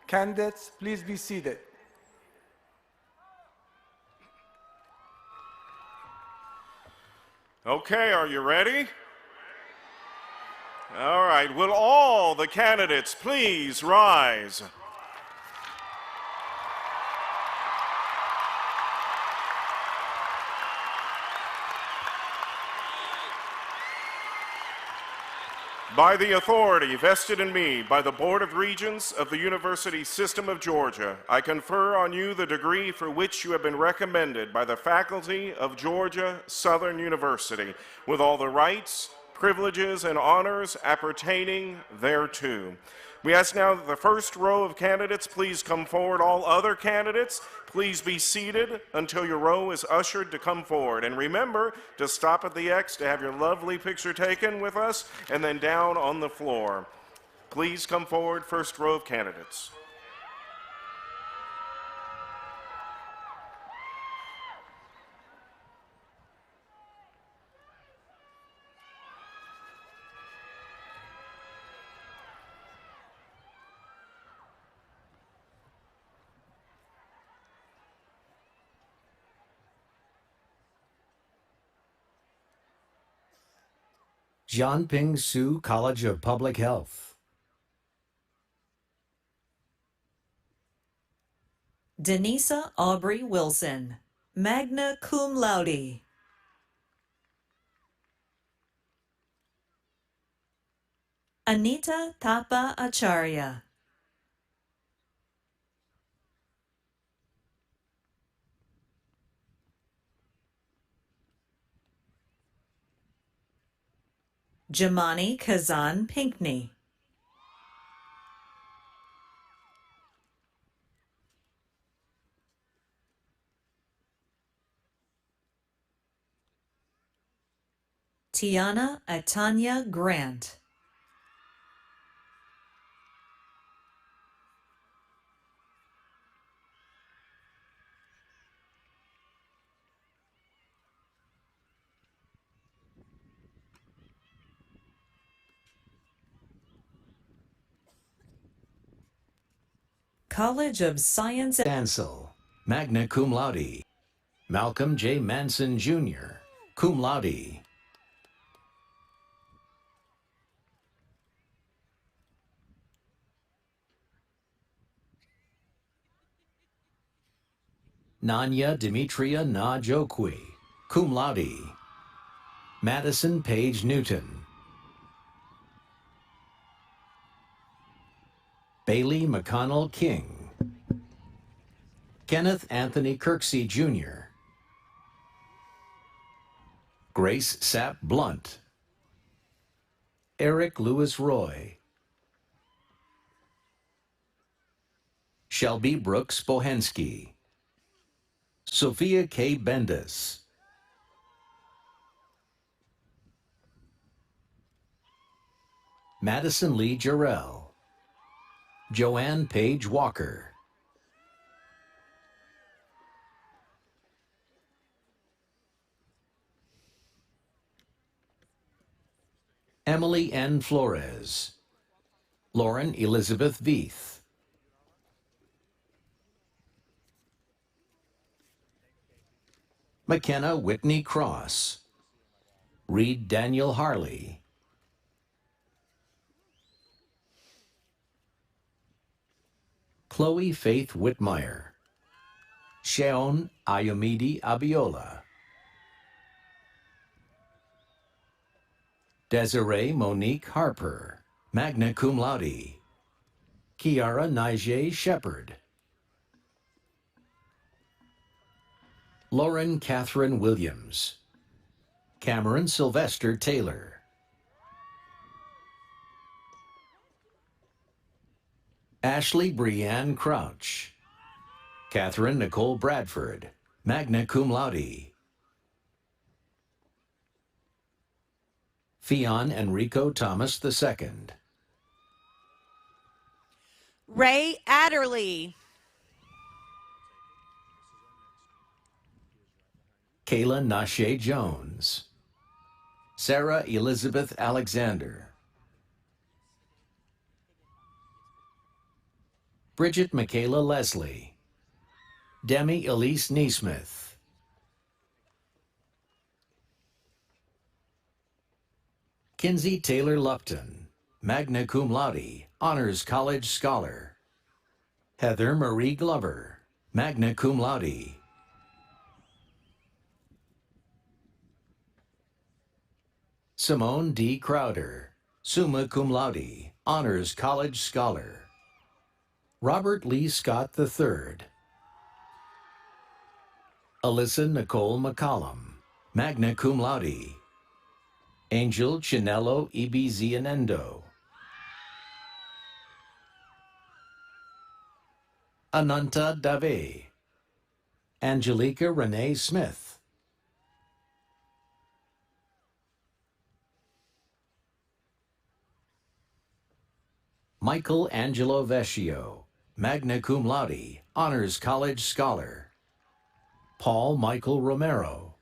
Candidates, please be seated. Okay, are you ready? All right, will all the candidates please rise? By the authority vested in me by the Board of Regents of the University System of Georgia, I confer on you the degree for which you have been recommended by the faculty of Georgia Southern University, with all the rights, privileges, and honors appertaining thereto. We ask now that the first row of candidates please come forward. All other candidates, please be seated until your row is ushered to come forward. And remember to stop at the X to have your lovely picture taken with us, and then down on the floor. Please come forward, first row of candidates. Jianping Su College of Public Health. Denisa Aubrey Wilson, magna cum laude. Anita Thapa Acharya. Jamani Kazan Pinkney. Tiana Atanya Grant. College of Science Ansel, magna cum laude. Malcolm J. Manson, Jr., cum laude. Nanya Demetria Na Jokwi, cum laude. Madison Page Newton. Bailey McConnell King. Kenneth Anthony Kirksey, Jr. Grace Sapp Blunt. Eric Lewis Roy. Shelby Brooks Bohensky. Sophia K. Bendis. Madison Lee Jarrell. Joanne Page Walker. Emily N. Flores. Lauren Elizabeth Veith. McKenna Whitney Cross. Reed Daniel Harley. Chloe Faith Whitmire. Sheon Ayomidi Abiola. Desiree Monique Harper, magna cum laude. Kiara Nije Shepard. Lauren Catherine Williams. Cameron Sylvester Taylor. Ashley Breanne Crouch. Catherine Nicole Bradford, magna cum laude. Fion Enrico Thomas II. Ray Adderley. Kayla Nashe Jones. Sarah Elizabeth Alexander. Bridget Michaela Leslie. Demi Elise Neesmith. Kinsey Taylor Lupton, magna cum laude, Honors College Scholar. Heather Marie Glover, magna cum laude. Simone D. Crowder, summa cum laude, Honors College Scholar. Robert Lee Scott III. Alyssa Nicole McCollum, magna cum laude. Angel Chinelo Ibizianendo. Ananta Dave. Angelica Renee Smith. Michael Angelo Vecchio, magna cum laude, Honors College Scholar. Paul Michael Romero.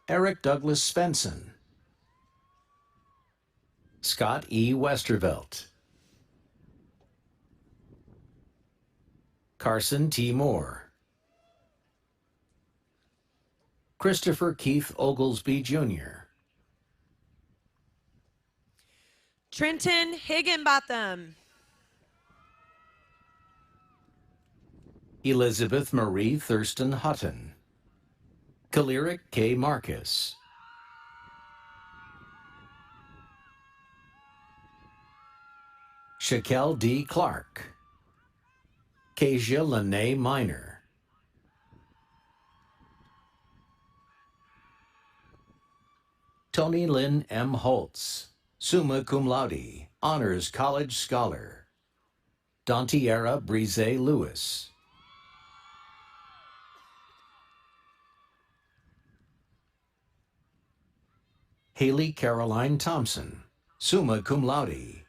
Eric Douglas Svensson. Scott E. Westervelt. Carson T. Moore. Christopher Keith Oglesby, Jr. Trenton Higginbotham. Elizabeth Marie Thurston Hutton. Kaliric K. Marcus. Shaquelle D. Clark. Kasia Lene Minor. Tony Lynn M. Holtz, summa cum laude, Honors College Scholar. Dontiera Brise Lewis. Haley Caroline Thompson, summa cum laude.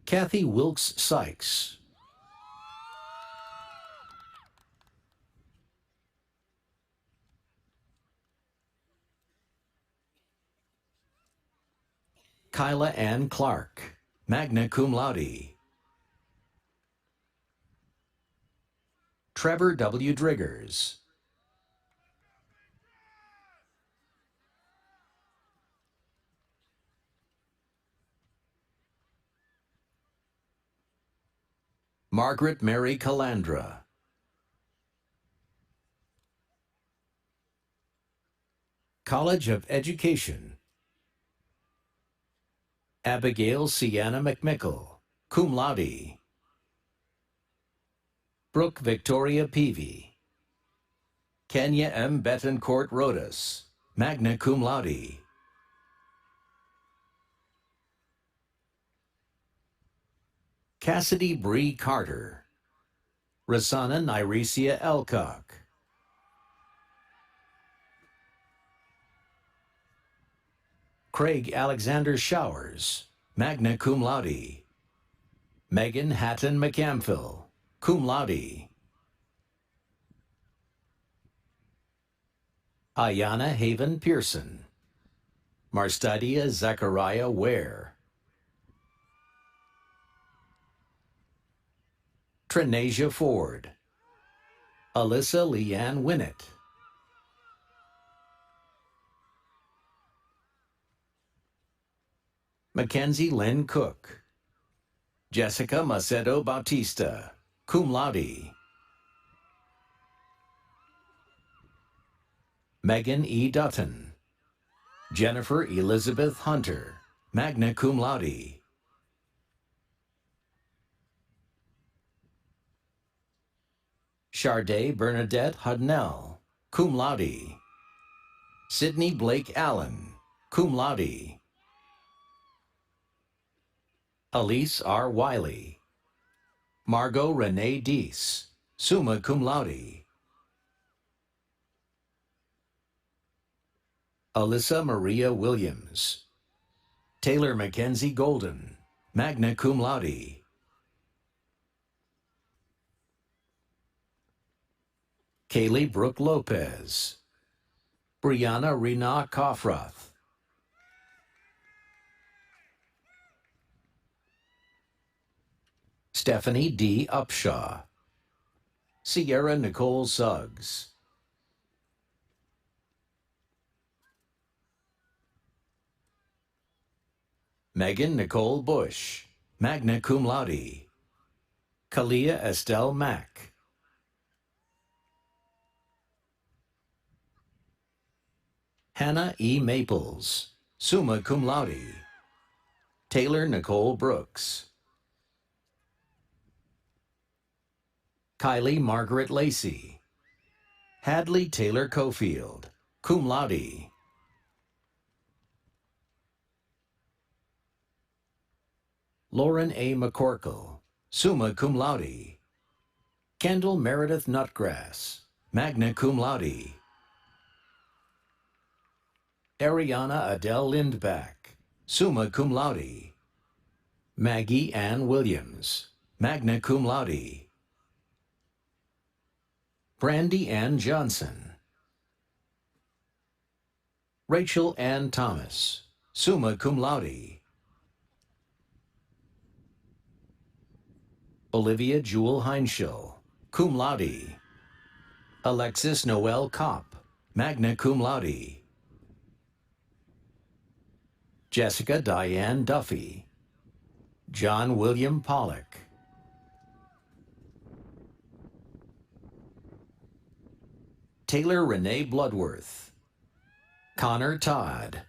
Kathy Wilkes Sykes. Kyla Ann Clark, magna cum laude. Trevor W. Driggers. Margaret Mary Calandra. College of Education. Abigail Sienna McMickle, cum laude. Brooke Victoria Peavy. Kenya M. Betancourt Rodas, magna cum laude. Cassidy Bree Carter. Rasana Nyresia Elcock. Craig Alexander Showers, magna cum laude. Megan Hatton McCamphill, cum laude. Ayana Haven Pearson. Marstadia Zachariah Ware. Trinasia Ford. Alyssa Leanne Winnett. Mackenzie Lynn Cook. Jessica Macedo Bautista, cum laude. Megan E. Dutton. Jennifer Elizabeth Hunter, magna cum laude. Charday Bernadette Hudnell, cum laude. Sydney Blake Allen, cum laude. Elise R. Wiley. Margot Renee Deese, summa cum laude. Alyssa Maria Williams. Taylor Mackenzie Golden, magna cum laude. Kaylee Brooke Lopez. Brianna Rena Koffroth. Stephanie D. Upshaw. Sierra Nicole Suggs. Megan Nicole Bush, magna cum laude. Kalia Estelle Mack. Hannah E. Maples, summa cum laude. Taylor Nicole Brooks. Kylie Margaret Lacey. Hadley Taylor Cofield, cum laude. Lauren A. McCorkle, summa cum laude. Kendall Meredith Nutgrass, magna cum laude. Ariana Adele Lindback, summa cum laude. Maggie Ann Williams, magna cum laude. Brandy Ann Johnson. Rachel Ann Thomas, summa cum laude. Olivia Jewel Heinschel, cum laude. Alexis Noel Kopp, magna cum laude. Jessica Diane Duffy. John William Pollock. Taylor Renee Bloodworth. Connor Todd.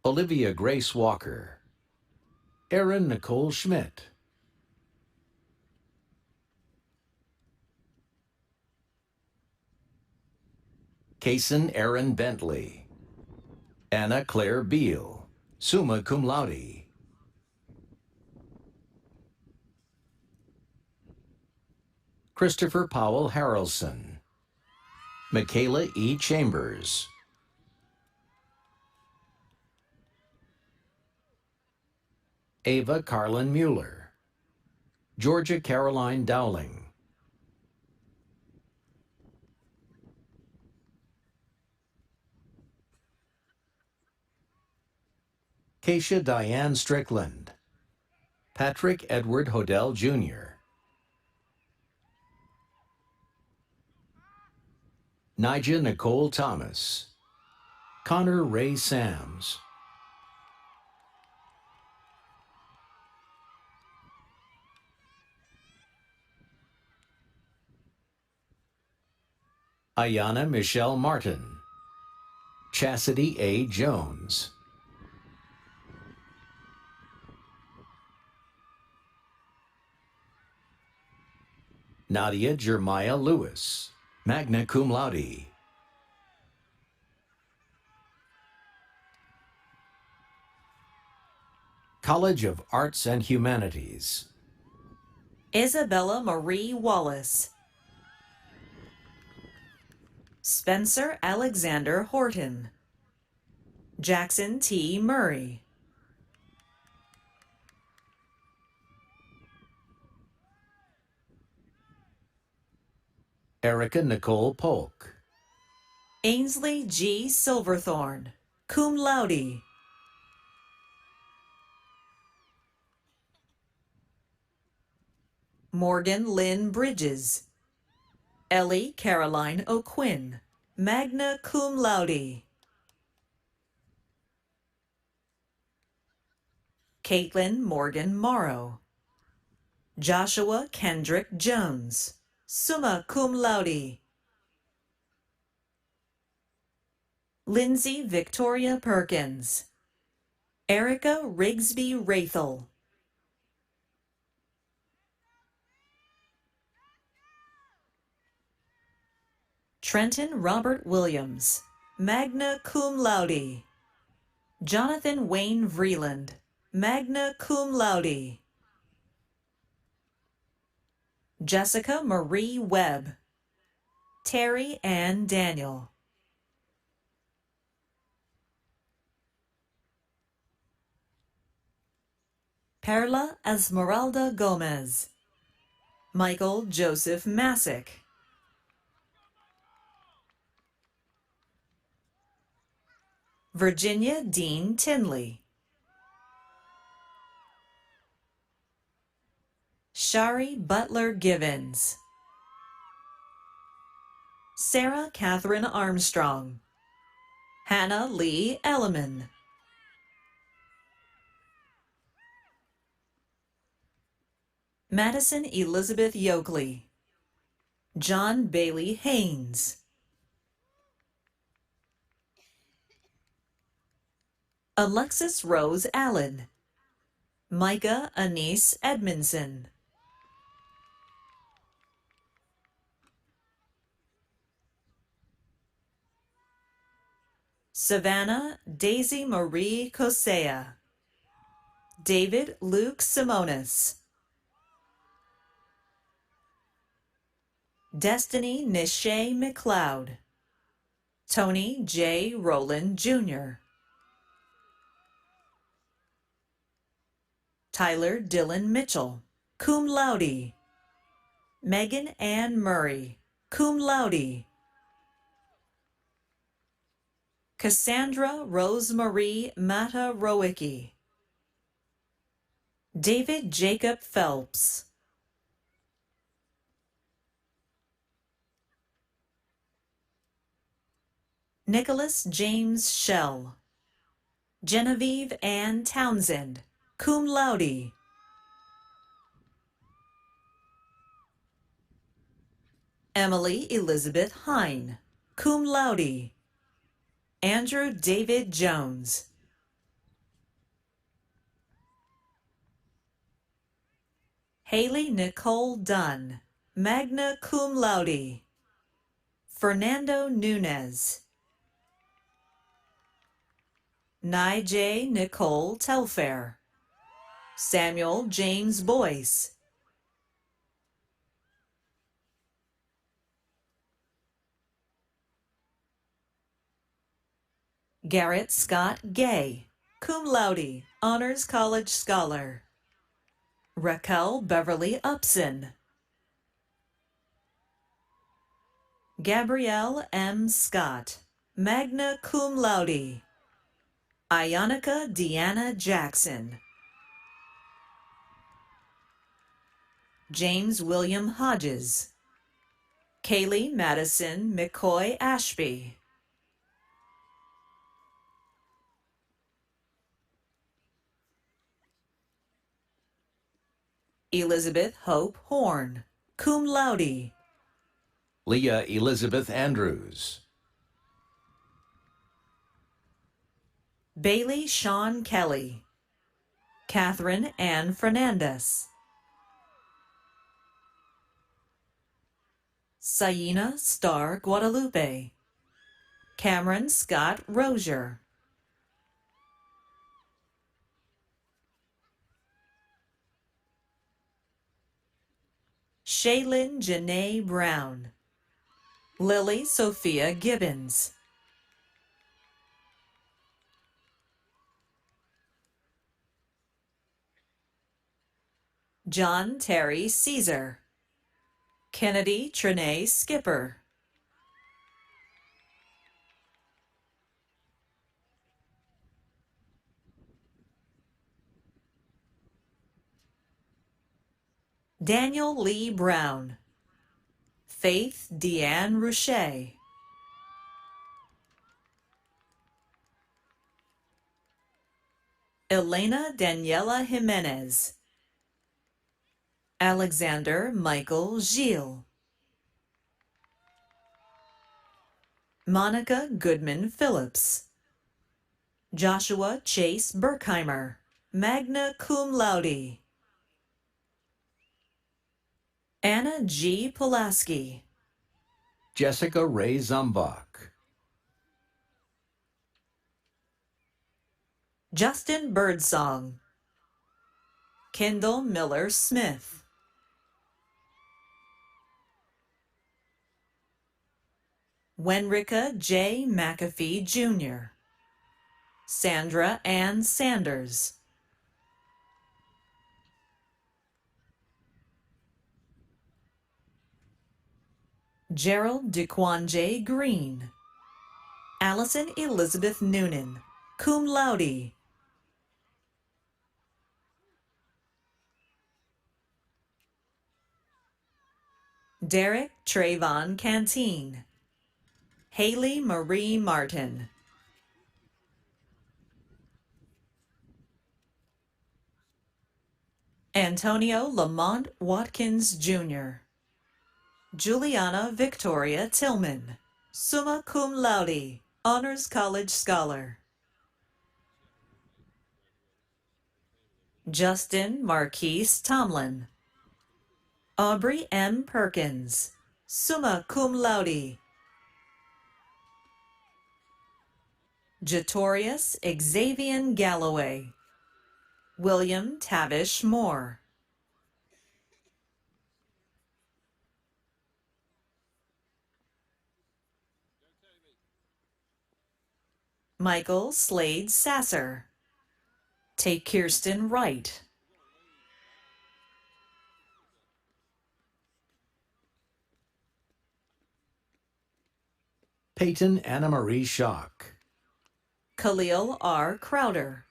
Olivia Grace Walker. Erin Nicole Schmidt. Kaysen Aaron Bentley. Anna Claire Beal, summa cum laude. Christopher Powell Harrelson. Michaela E. Chambers. Ava Carlin Mueller. Georgia Caroline Dowling. Keisha Diane Strickland. Patrick Edward Hodell Jr. Nija Nicole Thomas. Connor Ray Sams. Ayana Michelle Martin. Chastity A. Jones. Nadia Jeremiah Lewis, magna cum laude. College of Arts and Humanities. Isabella Marie Wallace. Spencer Alexander Horton. Jackson T. Murray. Erica Nicole Polk. Ainsley G. Silverthorne, cum laude. Morgan Lynn Bridges. Ellie Caroline O'Quinn, magna cum laude. Caitlin Morgan Morrow. Joshua Kendrick Jones, summa cum laude. Lindsay Victoria Perkins. Erica Rigsby Rathel. Trenton Robert Williams, magna cum laude. Jonathan Wayne Vreeland, magna cum laude. Jessica Marie Webb. Terry Ann Daniel. Perla Esmeralda Gomez. Michael Joseph Masick. Virginia Dean Tinley. Shari Butler Givens. Sarah Catherine Armstrong. Hannah Lee Elliman. Madison Elizabeth Yoakley, John Bailey Haynes, Alexis Rose Allen, Micah Anise Edmondson, Savannah Daisy Marie Cosea, David Luke Simonis, Destiny Nishay McLeod, Tony J. Rowland Jr., Tyler Dylan Mitchell, cum laude, Megan Ann Murray, cum laude, Cassandra Rosemarie Mata Rowicki, David Jacob Phelps, Nicholas James Shell, Genevieve Ann Townsend, cum laude, Emily Elizabeth Hine, cum laude, Andrew David Jones, Haley Nicole Dunn, magna cum laude, Fernando Nunez, Nijay Nicole Telfair, Samuel James Boyce, Garrett Scott Gay, cum laude, Honors College Scholar, Raquel Beverly Upson, Gabrielle M. Scott, magna cum laude, Ionica Deanna Jackson, James William Hodges, Kaylee Madison McCoy Ashby, Elizabeth Hope Horn, cum laude, Leah Elizabeth Andrews, Bailey Sean Kelly, Catherine Ann Fernandez, Sayina Star Guadalupe, Cameron Scott Rozier, Shaylin Janae Brown, Lily Sophia Gibbons, John Terry Caesar, Kennedy Trinae Skipper, Daniel Lee Brown, Faith Deanne Rouche, Elena Daniela Jimenez, Alexander Michael Gilles, Monica Goodman Phillips, Joshua Chase Berkheimer, magna cum laude, Anna G. Pulaski, Jessica Ray Zumbach, Justin Birdsong, Kendall Miller Smith, Wenrika J. McAfee Jr., Sandra Ann Sanders, Gerald DeQuanje Green, Allison Elizabeth Noonan, cum laude, Derek Trayvon Canteen, Haley Marie Martin, Antonio Lamont Watkins, Jr. Juliana Victoria Tillman, summa cum laude, Honors College Scholar. Justin Marquise Tomlin. Aubrey M. Perkins, summa cum laude. Jatorius Xavier Galloway. William Tavish Moore. Michael Slade Sasser. Take Kirsten Wright. Peyton Anna Marie Schock. Khalil R. Crowder.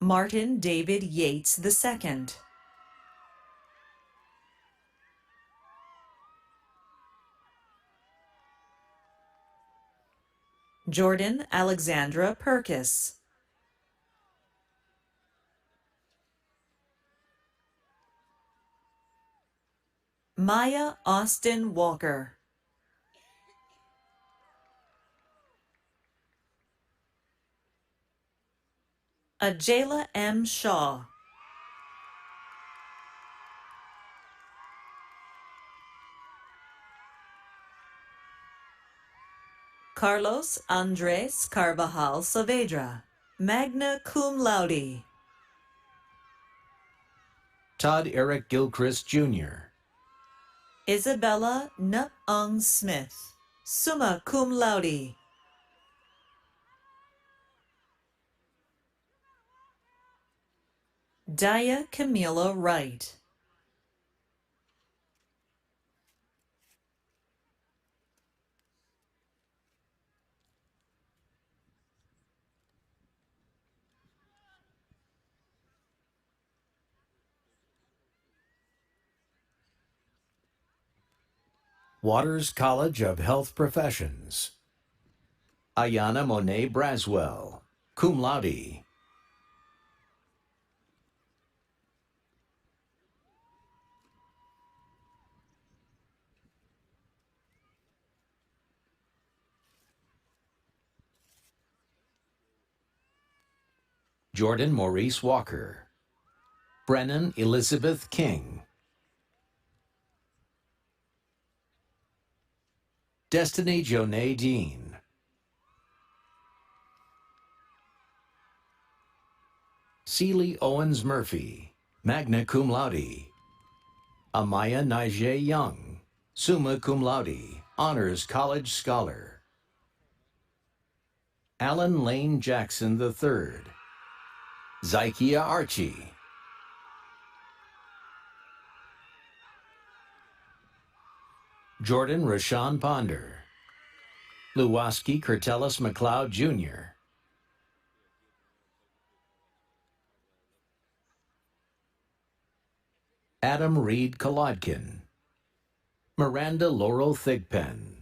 Martin David Yates II. Jordan Alexandra Perkis. Maya Austin Walker. Ajayla M. Shaw. Carlos Andres Carvajal Saavedra, magna cum laude. Todd Eric Gilchrist, Jr. Isabella Nup-Ung Smith, summa cum laude. Daya Camila Wright. Waters College of Health Professions. Ayana Monet Braswell, cum laude. Jordan Maurice Walker. Brennan Elizabeth King. Destiny Jonay Dean. Celie Owens Murphy, magna cum laude. Amaya Nije Young, summa cum laude, Honors College Scholar. Alan Lane Jackson III. Zykia Archie. Jordan Rashawn Ponder. Luwaski Curtelis McLeod, Jr. Adam Reed Kolodkin. Miranda Laurel Thigpen.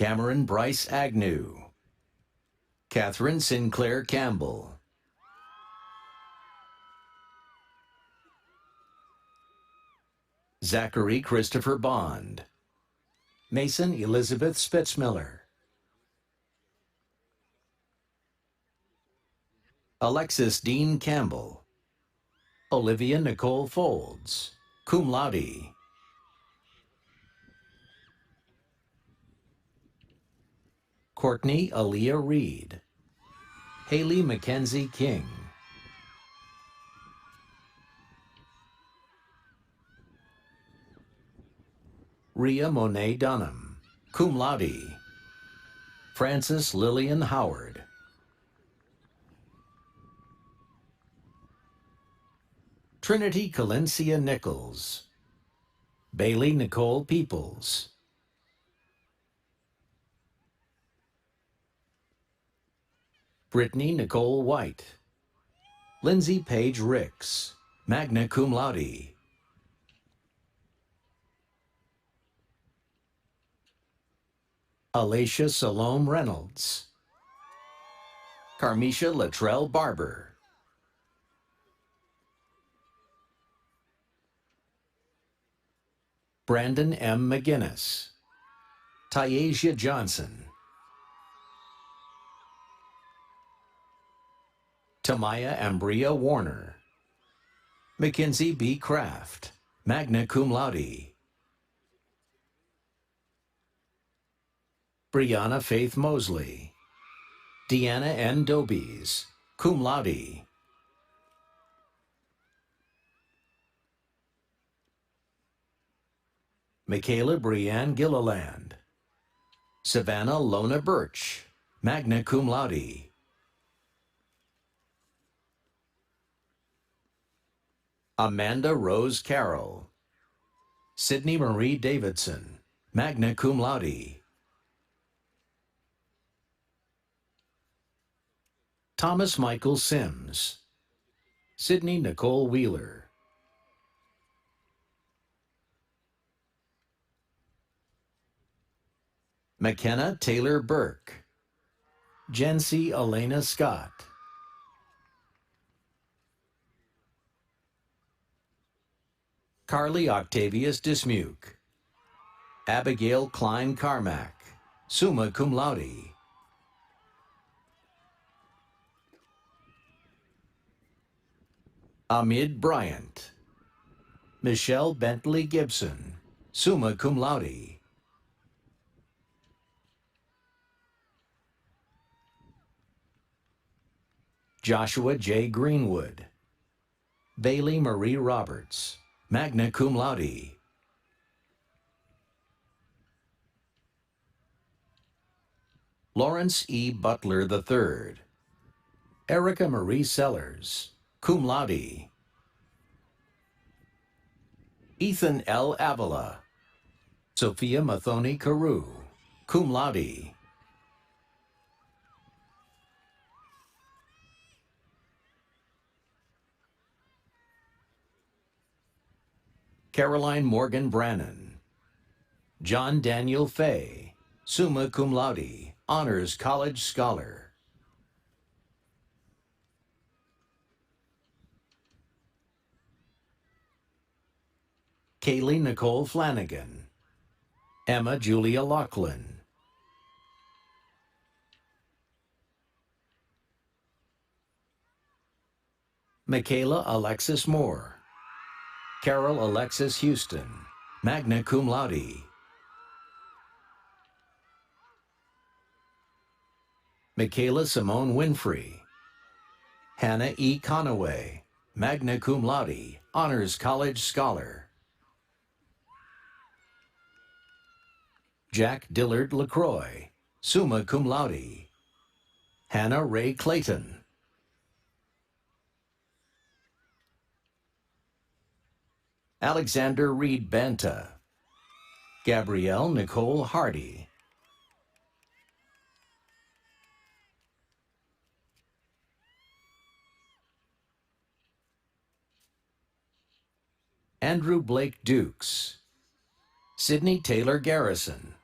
Cameron Bryce Agnew. Catherine Sinclair Campbell. Zachary Christopher Bond. Mason Elizabeth Spitzmiller. Alexis Dean Campbell. Olivia Nicole Folds, cum laude. Courtney Aaliyah Reed. Haley Mackenzie King. Rhea Monet Dunham, cum laude. Frances Lillian Howard. Trinity Calencia Nichols. Bailey Nicole Peoples. Brittany Nicole White. Lindsay Page Ricks, magna cum laude. Alacia Salome Reynolds. Carmisha Latrell Barber. Brandon M. McGinnis. Tyasia Johnson. Tamaya Ambria Warner. Mackenzie B. Kraft, magna cum laude. Brianna Faith Mosley. Deanna N. Dobies, cum laude. Michaela Brianne Gilliland. Savannah Lona Birch, magna cum laude. Amanda Rose Carroll. Sydney Marie Davidson, magna cum laude. Thomas Michael Sims. Sydney Nicole Wheeler. McKenna Taylor Burke. Jency Elena Scott. Carly Octavius Dismuke. Abigail Klein Carmack, summa cum laude. Amid Bryant. Michelle Bentley Gibson, summa cum laude. Joshua J. Greenwood. Bailey Marie Roberts, magna cum laude. Lawrence E. Butler III. Erica Marie Sellers, cum laude. Ethan L. Avila. Sophia Mathoni Carew, cum laude. Caroline Morgan Brannon. John Daniel Fay, summa cum laude, Honors College Scholar. Kaylee Nicole Flanagan. Emma Julia Laughlin. Michaela Alexis Moore. Carol Alexis Houston, magna cum laude. Michaela Simone Winfrey. Hannah E. Conaway, magna cum laude, Honors College Scholar. Jack Dillard LaCroix, summa cum laude. Hannah Ray Clayton. Alexander Reed Banta. Gabrielle Nicole Hardy. Andrew Blake Dukes. Sydney Taylor Garrison.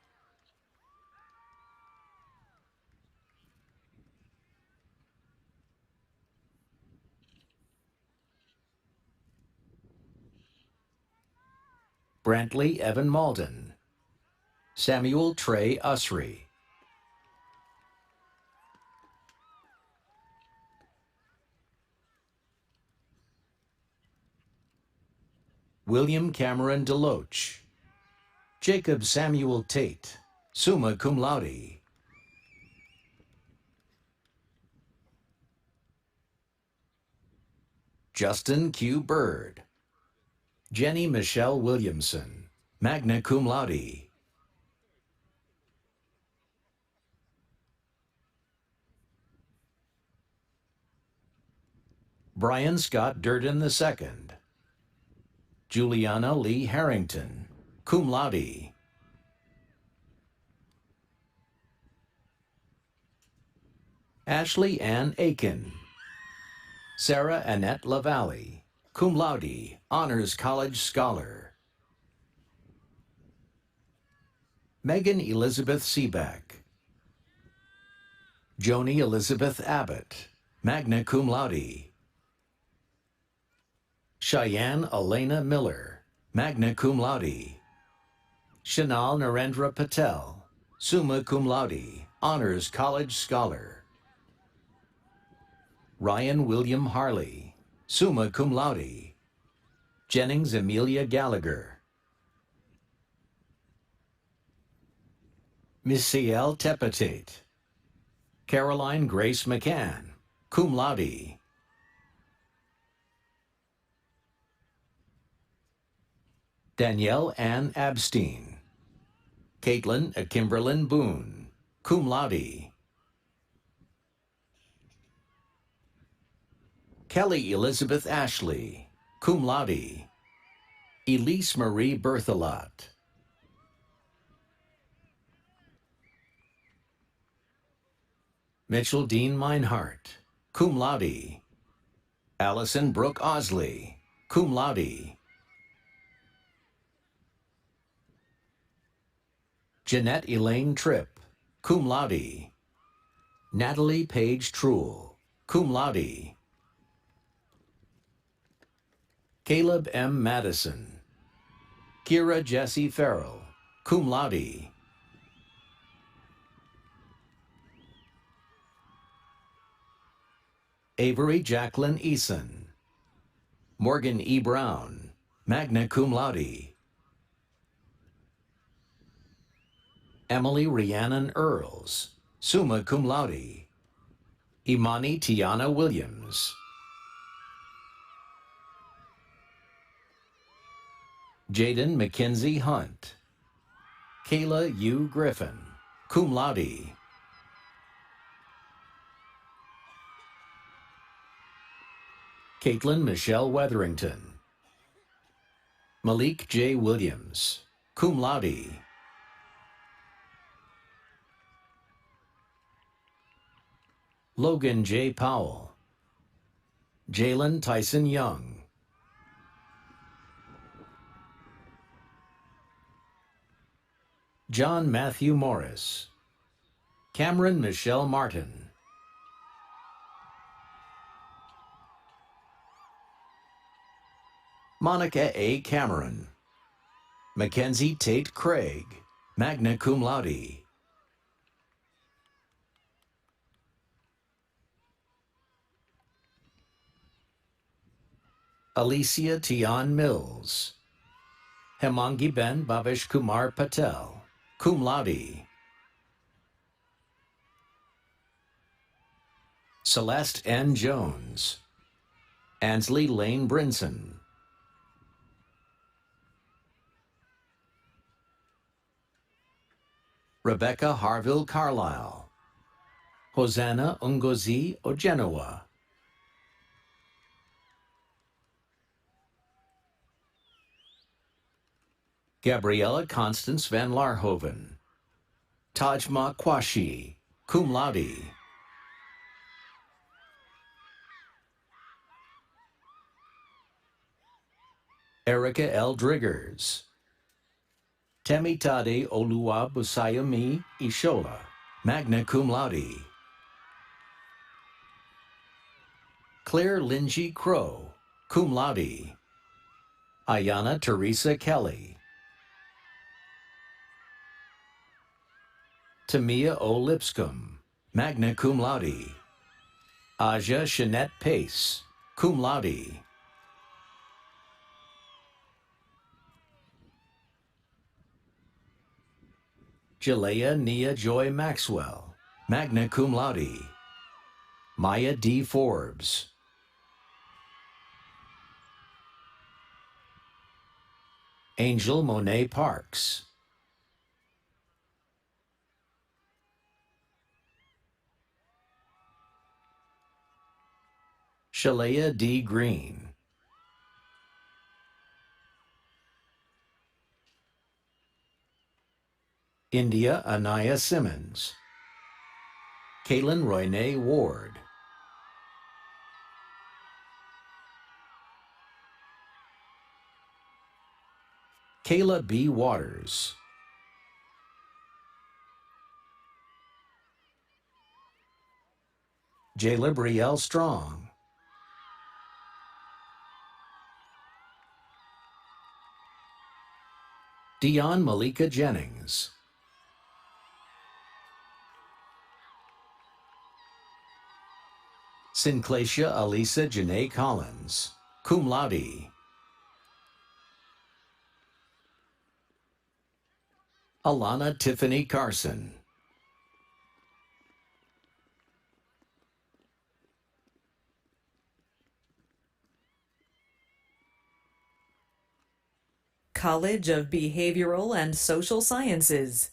Brantley Evan Malden. Samuel Trey Usry. William Cameron Deloach. Jacob Samuel Tate, summa cum laude. Justin Q. Bird. Jenny Michelle Williamson, magna cum laude. Brian Scott Durden II. Juliana Lee Harrington, cum laude. Ashley Ann Aiken. Sarah Annette LaValle, cum laude, Honors College Scholar. Megan Elizabeth Seebeck. Joni Elizabeth Abbott, magna cum laude. Cheyenne Elena Miller, magna cum laude. Shanal Narendra Patel, summa cum laude, Honors College Scholar. Ryan William Harley, summa cum laude. Jennings Amelia Gallagher. Misael Tepetate. Caroline Grace McCann, cum laude. Danielle Ann Abstein. Caitlin Kimberlyn Boone, cum laude. Kelly Elizabeth Ashley, cum laude. Elise Marie Berthelot. Mitchell Dean Meinhardt, cum laude. Allison Brooke Osley, cum laude. Jeanette Elaine Tripp, cum laude. Natalie Page Truhl, cum laude. Caleb M. Madison. Kira Jesse Farrell, cum laude. Avery Jacqueline Eason. Morgan E. Brown, magna cum laude. Emily Rhiannon Earls, summa cum laude. Imani Tiana Williams. Jaden Mackenzie Hunt. Kayla U. Griffin, cum laude. Caitlin Michelle Weatherington. Malik J. Williams, cum laude. Logan J. Powell. Jalen Tyson Young. John Matthew Morris. Cameron Michelle Martin. Monica A. Cameron. Mackenzie Tate Craig, magna cum laude. Alicia Tian Mills. Hemangi Ben Bhavesh Kumar Patel, cum laude. Celeste N. Jones. Ansley Lane Brinson. Rebecca Harville Carlisle. Hosanna Ngozi Ojenawa. Gabriella Constance Van Larhoven. Tajma Kwashi, cum laude. Erica L. Driggers. Temitade Oluwa Busayomi Ishola, magna cum laude. Claire Linji Crow, cum laude. Ayana Teresa Kelly. Tamia O. Lipscomb, magna cum laude. Aja Shanette Pace, cum laude. Jalea Nia Joy Maxwell, magna cum laude. Maya D. Forbes. Angel Monet Parks. Shalea D. Green. India Anaya Simmons. Kaylin Royne Ward. Kayla B. Waters. Jayla Brielle Strong. Dion Malika Jennings. Sinclacia Alisa Janae Collins, cum laude. Alana Tiffany Carson. College of Behavioral and Social Sciences.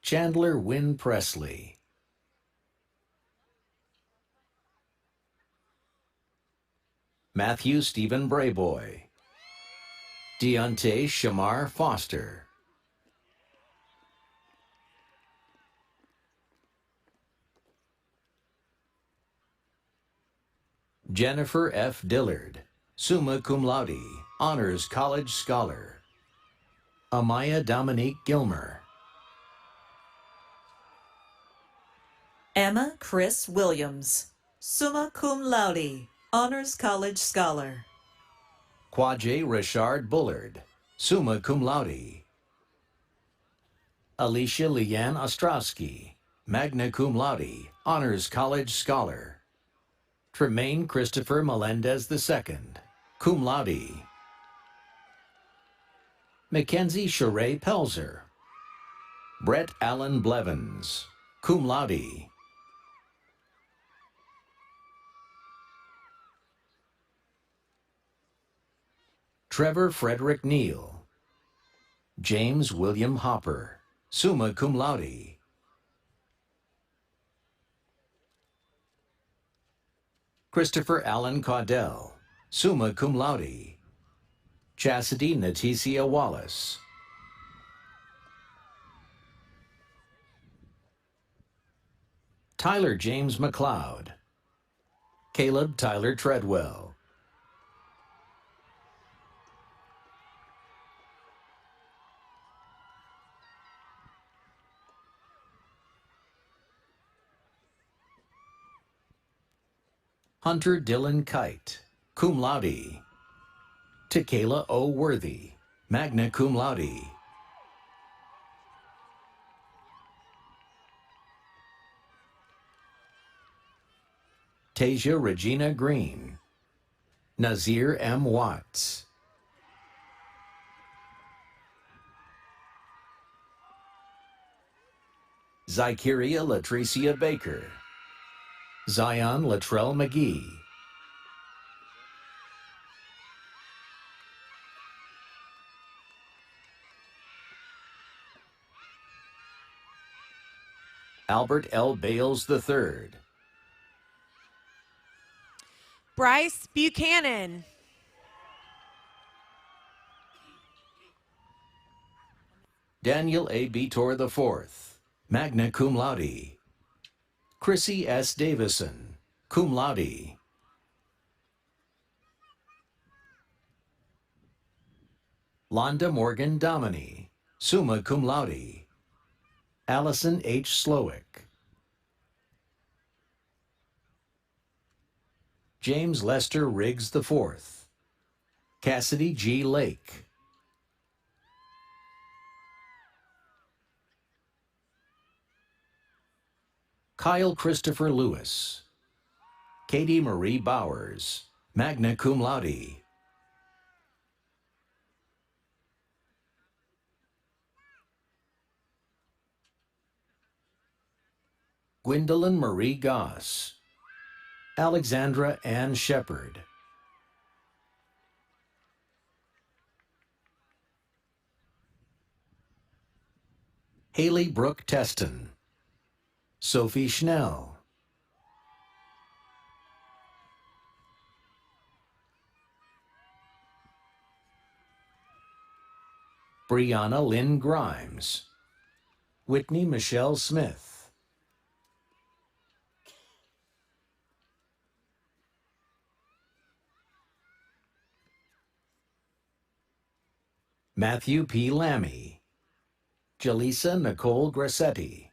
Chandler Wynn Presley. Matthew Stephen Brayboy. Deontay Shamar Foster. Jennifer F. Dillard, summa cum laude, honors college scholar. Amaya Dominique Gilmer. Emma Chris Williams, summa cum laude, honors college scholar. Quaje Richard Bullard, summa cum laude. Alicia Leanne Ostrowski, magna cum laude, honors college scholar. Tremaine Christopher Melendez II, cum laude. Mackenzie Sheree Pelzer. Brett Allen Blevins, cum laude. Trevor Frederick Neal. James William Hopper, summa cum laude. Christopher Allen Caudell, summa cum laude. Chastity Naticia Wallace. Tyler James McLeod. Caleb Tyler Treadwell. Hunter Dylan Kite, cum laude. Tequila O. Worthy, magna cum laude. Tasia Regina Green. Nazir M. Watts. Zykeria Latricia Baker. Zion Latrell McGee. Albert L. Bales III. Bryce Buchanan. Daniel A. Betor IV, magna cum laude. Chrissy S. Davison, cum laude. Londa Morgan Domini, summa cum laude. Allison H. Slowick. James Lester Riggs IV. Cassidy G. Lake. Kyle Christopher Lewis. Katie Marie Bowers, magna cum laude. Gwendolyn Marie Goss. Alexandra Ann Shepard. Haley Brooke Teston. Sophie Schnell. Brianna Lynn Grimes. Whitney Michelle Smith. Matthew P. Lammy, Jaleesa Nicole Grassetti,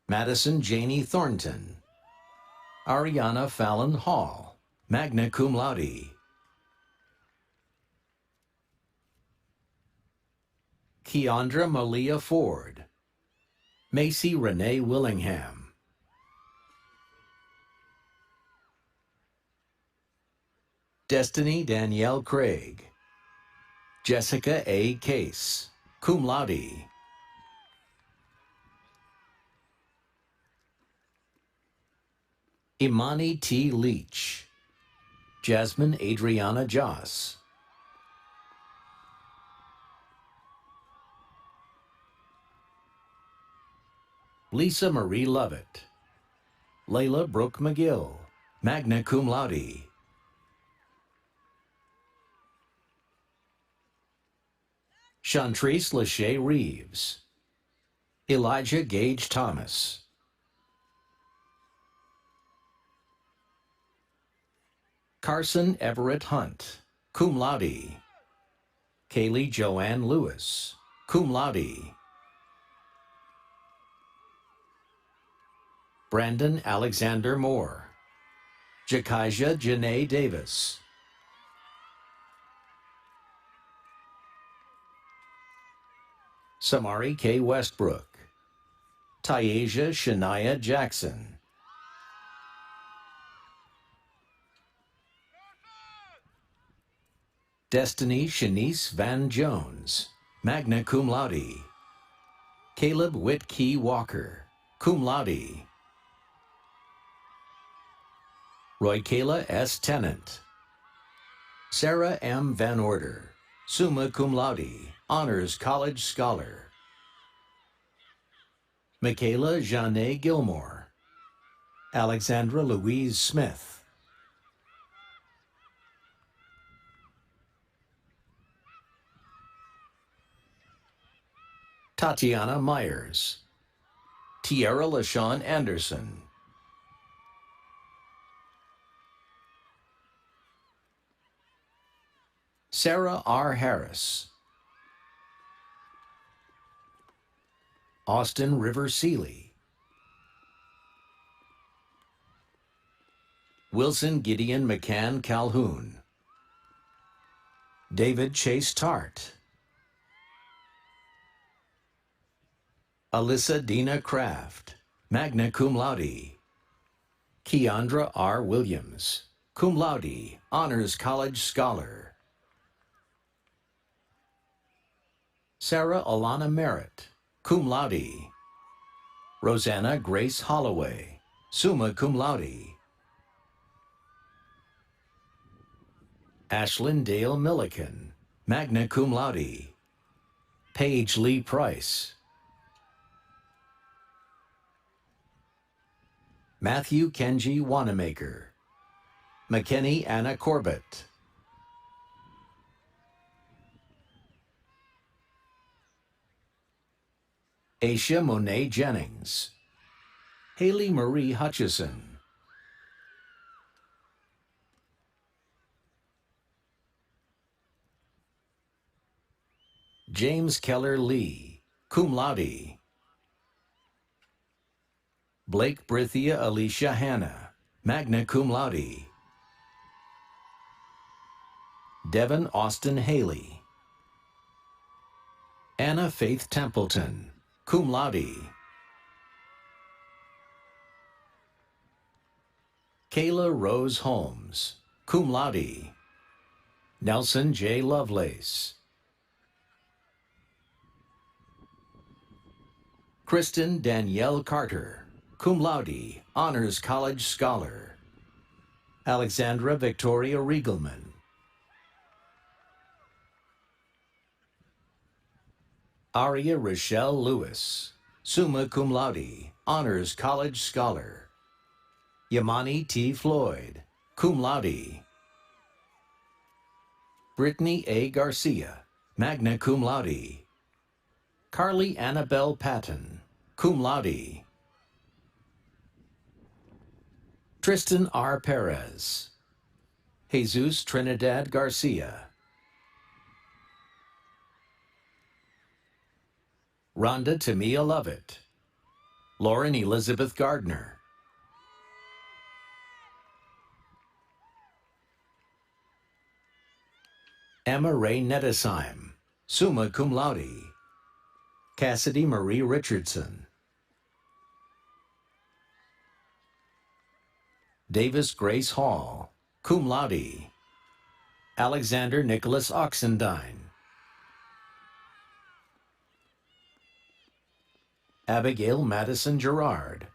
Madison Janie Thornton, Ariana Fallon Hall, magna cum laude. Keandra Malia Ford, Macy Renee Willingham, Destiny Danielle Craig, Jessica A. Case, cum laude. Imani T. Leach, Jasmine Adriana Joss, Lisa Marie Lovett, Layla Brooke McGill, magna cum laude. Chantrice Lachey Reeves, Elijah Gage Thomas, Carson Everett Hunt, cum laude. Kaylee Joanne Lewis, cum laude. Brandon Alexander Moore, Jakijah Janae Davis, Samari K. Westbrook, Tyasia Shania Jackson, Destiny Shanice Van Jones, magna cum laude. Caleb Whitkey Walker, cum laude. Roy Kayla S. Tennant, Sarah M. Van Order, summa cum laude, honors college scholar. Michaela Jeanne Gilmore, Alexandra Louise Smith, Tatiana Myers, Tiara LaShawn Anderson, Sarah R. Harris, Austin River Seeley, Wilson Gideon McCann Calhoun, David Chase Tart, Alyssa Dina Kraft, magna cum laude. Keandra R. Williams, cum laude, honors college scholar. Sarah Alana Merritt, cum laude. Rosanna Grace Holloway, summa cum laude. Ashlyn Dale Milliken, magna cum laude. Paige Lee Price, Matthew Kenji Wanamaker, McKinney Anna Corbett, Aisha Monet Jennings, Haley Marie Hutchison, James Keller Lee, cum laude. Blake Brithia Alicia Hanna, magna cum laude. Devin Austin Haley, Anna Faith Templeton, cum laude. Kayla Rose Holmes, cum laude. Nelson J. Lovelace, Kristen Danielle Carter, cum laude, honors college scholar. Alexandra Victoria Riegelman, Aria Rochelle Lewis, summa cum laude, honors college scholar. Yamani T. Floyd, cum laude. Brittany A. Garcia, magna cum laude. Carly Annabelle Patton, cum laude. Tristan R. Perez, Jesus Trinidad Garcia, Rhonda Tamia Lovett, Lauren Elizabeth Gardner, Emma Ray Nettesheim, summa cum laude, Cassidy Marie Richardson, Davis Grace Hall, cum laude, Alexander Nicholas Oxendine, Abigail Madison Gerard,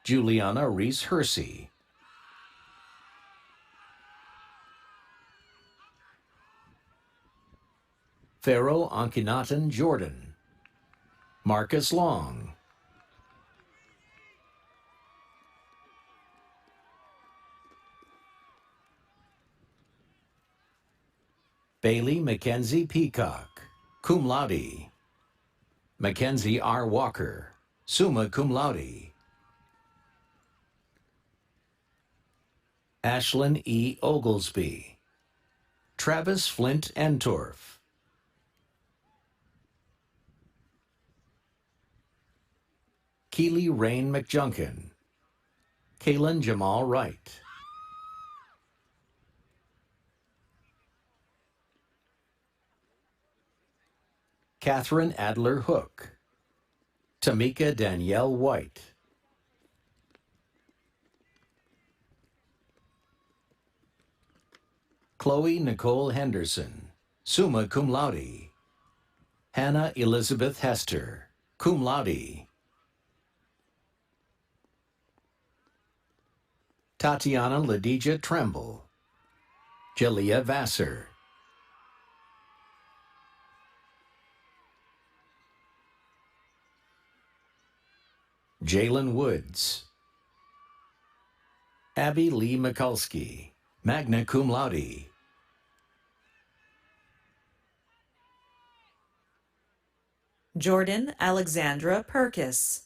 Juliana Reese Hersey, Pharaoh Ankinatan Jordan, Marcus Long, Bailey Mackenzie Peacock, cum laude, Mackenzie R. Walker, summa cum laude, Ashlyn E. Oglesby, Travis Flint Entorf, Keely Rain McJunkin, Kaylin Jamal Wright, Catherine Adler Hook, Tamika Danielle White, Chloe Nicole Henderson, summa cum laude, Hannah Elizabeth Hester, cum laude, Tatiana Ladija Tremble, Jalea Vassar, Jalen Woods, Abby Lee Mikulski, magna cum laude, Jordan Alexandra Perkis,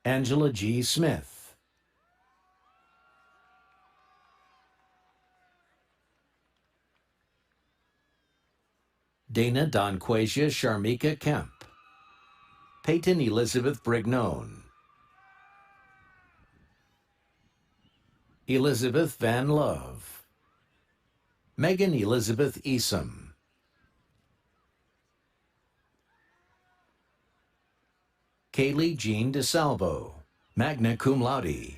Angela G. Smith, Dana Donquasia Sharmika Kemp, Peyton Elizabeth Brignone, Elizabeth Van Love, Megan Elizabeth Esom, Kaylee Jean DeSalvo, magna cum laude,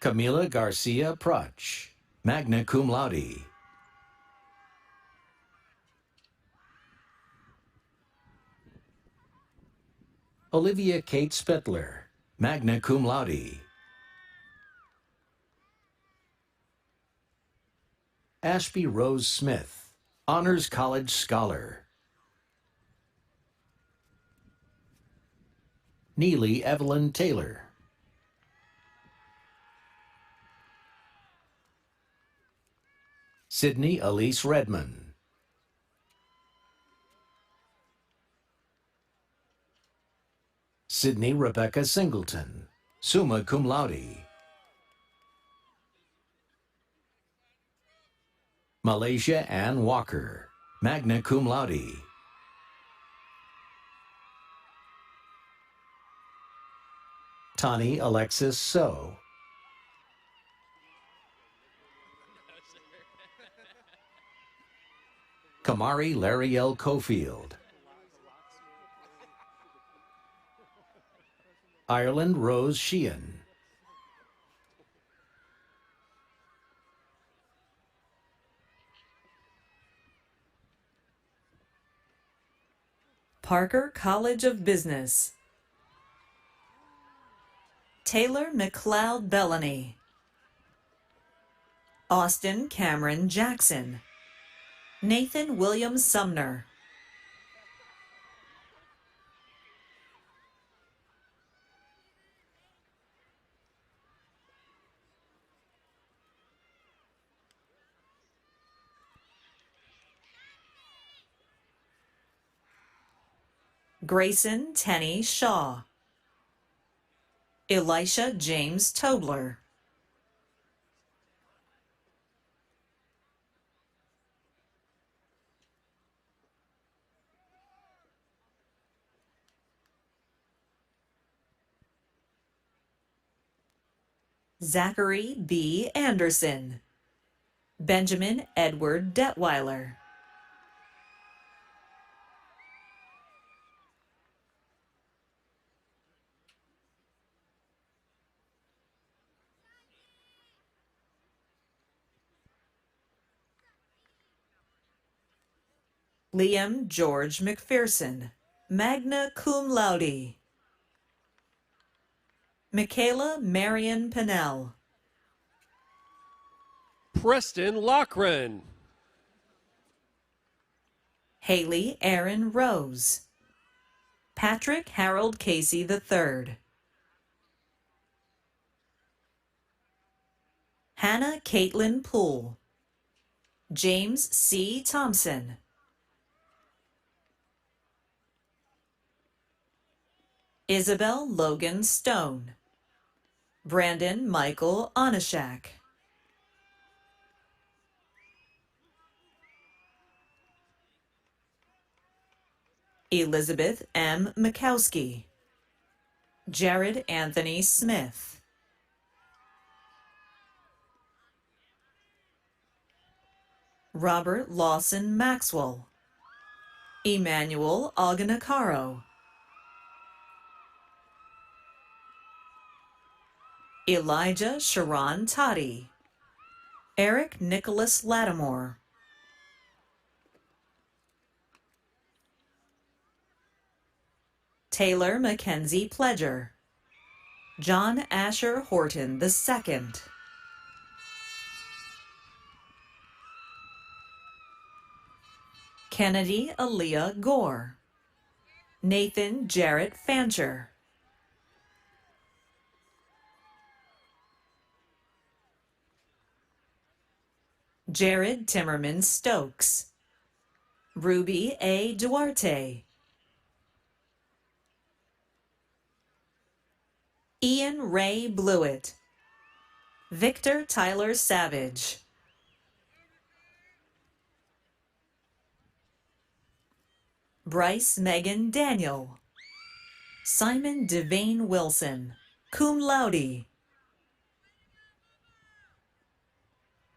Camila Garcia Prutch, magna cum laude, Olivia Kate Spittler, magna cum laude, Ashby Rose Smith, Honors College Scholar, Neely Evelyn Taylor, Sydney Elise Redmond, Sydney Rebecca Singleton, summa cum laude, Malaysia Ann Walker, magna cum laude, Tani Alexis So, Kamari Larry L. Cofield, Ireland Rose Sheehan, Parker College of Business, Taylor McLeod Bellany, Austin Cameron Jackson, Nathan William Sumner, Grayson Tenney Shaw, Elisha James Tobler. Zachary B. Anderson. Benjamin Edward Detweiler. Liam George McPherson, magna cum laude. Michaela Marion Pennell. Preston Lochran. Haley Aaron Rose. Patrick Harold Casey III. Hannah Caitlin Poole. James C. Thompson. Isabel Logan Stone. Brandon Michael Onishak. Elizabeth M. Mikowski. Jared Anthony Smith. Robert Lawson Maxwell. Emmanuel Aganacaro. Elijah Sharon Toddy. Eric Nicholas Lattimore. Taylor Mackenzie Pledger. John Asher Horton II. Kennedy Aaliyah Gore. Nathan Jarrett Fancher. Jared Timmerman Stokes. Ruby A. Duarte. Ian Ray Blewett. Victor Tyler Savage. Bryce Megan Daniel. Simon Devane Wilson, cum laude.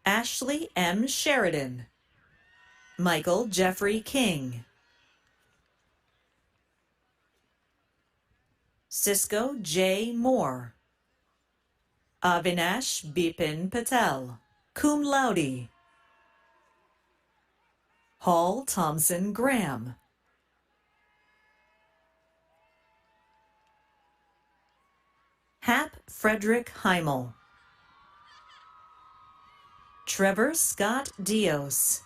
Ashley M. Sheridan. Michael Jeffrey King. Cisco J. Moore. Avinash Bipin Patel, cum laude. Hall Thompson Graham. Hap Frederick Heimel. Trevor Scott Dios.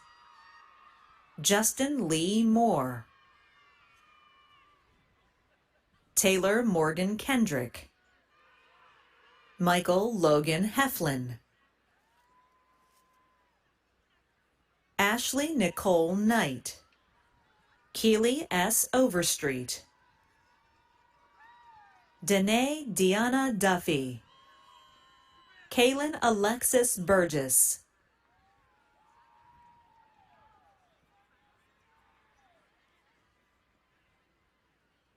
Justin Lee Moore. Taylor Morgan Kendrick. Michael Logan Heflin. Ashley Nicole Knight. Keely S. Overstreet. Danae Deanna Duffy. Kaylin Alexis Burgess.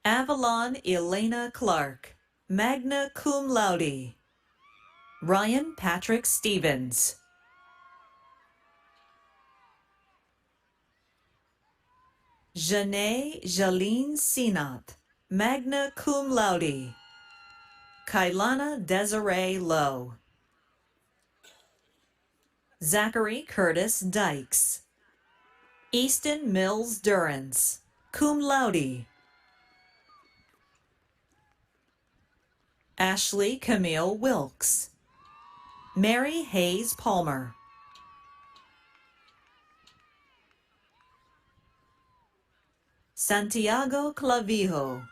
Avalon Elena Clark, magna cum laude. Ryan Patrick Stevens. Janae Jaline Sinat, magna cum laude. Kailana Desiree Lowe. Zachary Curtis Dykes. Easton Mills Durrance, cum laude. Ashley Camille Wilkes. Mary Hayes Palmer. Santiago Clavijo.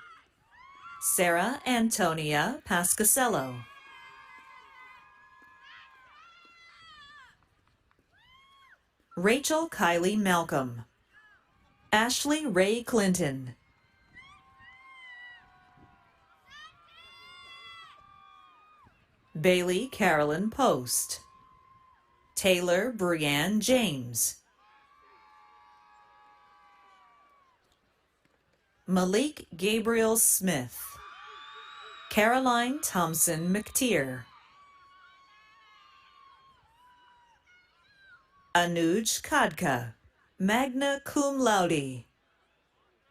Sarah Antonia Pascasello. Rachel Kylie Malcolm. Ashley Ray Clinton. Bailey Carolyn Post, Taylor Brianne James, Malik Gabriel Smith, Caroline Thompson McTeer, Anuj Kadka, magna cum laude,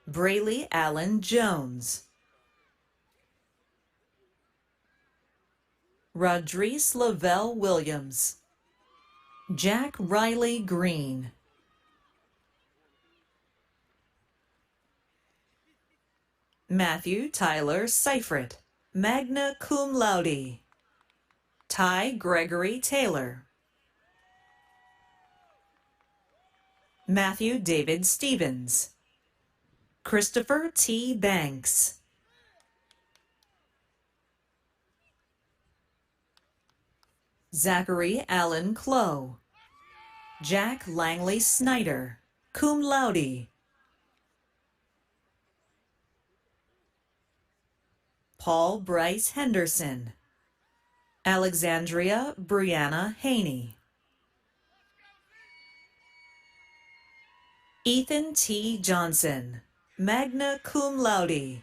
Brayley Allen Jones, Rodrice Lavelle Williams, Jack Riley Green, Matthew Tyler Seifert, magna cum laude, Ty Gregory Taylor, Matthew David Stevens, Christopher T. Banks, Zachary Allen Clough, Jack Langley Snyder, cum laude, Paul Bryce Henderson, Alexandria Brianna Haney, Ethan T. Johnson, magna cum laude,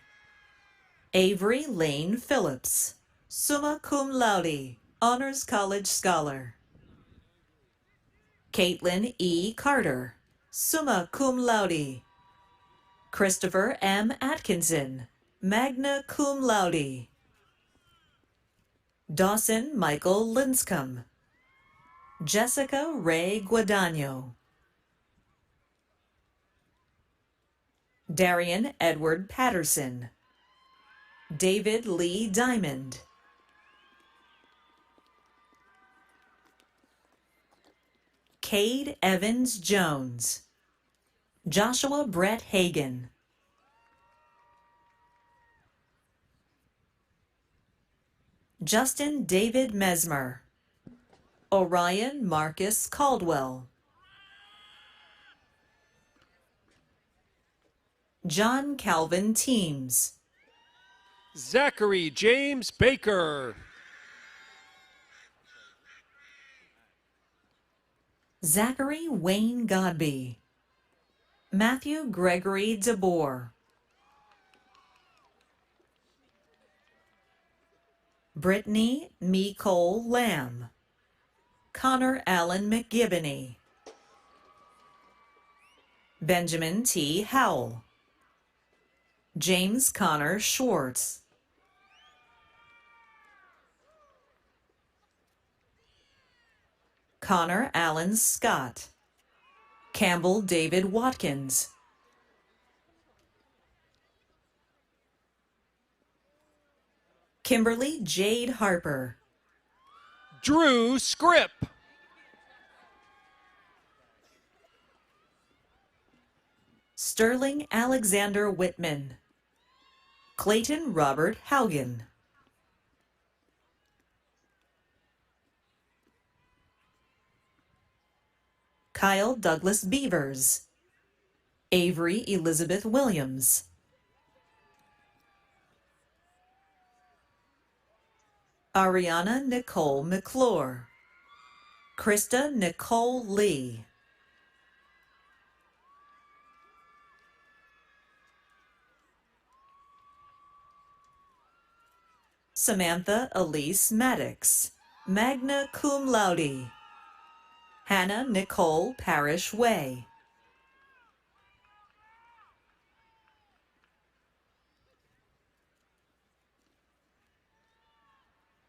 Avery Lane Phillips, summa cum laude, Honors College Scholar, Caitlin E. Carter, summa cum laude, Christopher M. Atkinson, magna cum laude, Dawson Michael Linscomb, Jessica Ray Guadagno, Darian Edward Patterson, David Lee Diamond, Cade Evans Jones, Joshua Brett Hagan, Justin David Mesmer, Orion Marcus Caldwell, John Calvin Teams, Zachary James Baker, Zachary Wayne Godby, Matthew Gregory DeBoer, Brittany Nicole Lamb, Connor Allen McGibney, Benjamin T. Howell, James Connor Schwartz, Connor Allen Scott, Campbell David Watkins, Kimberly Jade Harper, Drew Scripp, Sterling Alexander Whitman, Clayton Robert Haugen, Kyle Douglas Beavers, Avery Elizabeth Williams, Ariana Nicole McClure, Krista Nicole Lee, Samantha Elise Maddox, magna cum laude, Hannah Nicole Parrish Way,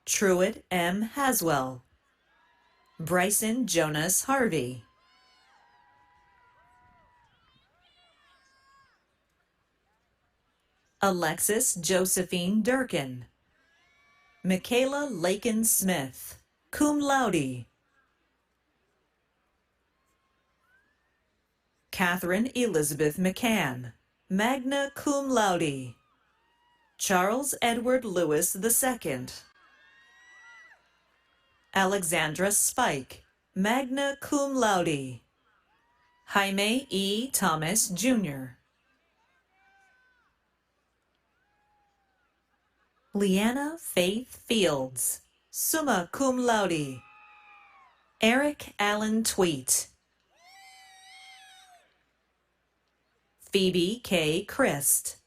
Truett M. Haswell, Bryson Jonas Harvey, Alexis Josephine Durkin, Michaela Lakin Smith, cum laude, Catherine Elizabeth McCann, magna cum laude, Charles Edward Lewis II, Alexandra Spike, magna cum laude, Jaime E. Thomas, Jr., Leanna Faith Fields, summa cum laude. Eric Allen Tweet. Phoebe K. Christ.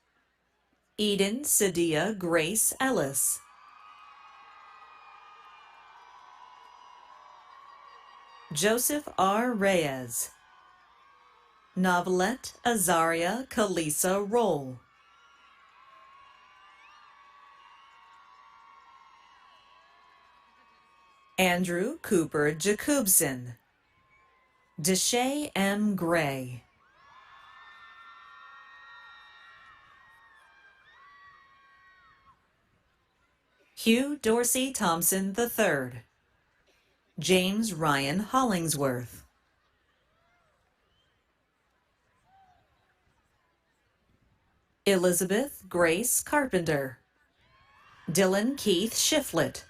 Eden Sadia Grace Ellis. Joseph R. Reyes. Novelette Azaria Kalisa Roll. Andrew Cooper Jacobson. Deshay M. Gray. Hugh Dorsey Thompson III. James Ryan Hollingsworth. Elizabeth Grace Carpenter. Dylan Keith Shiflett.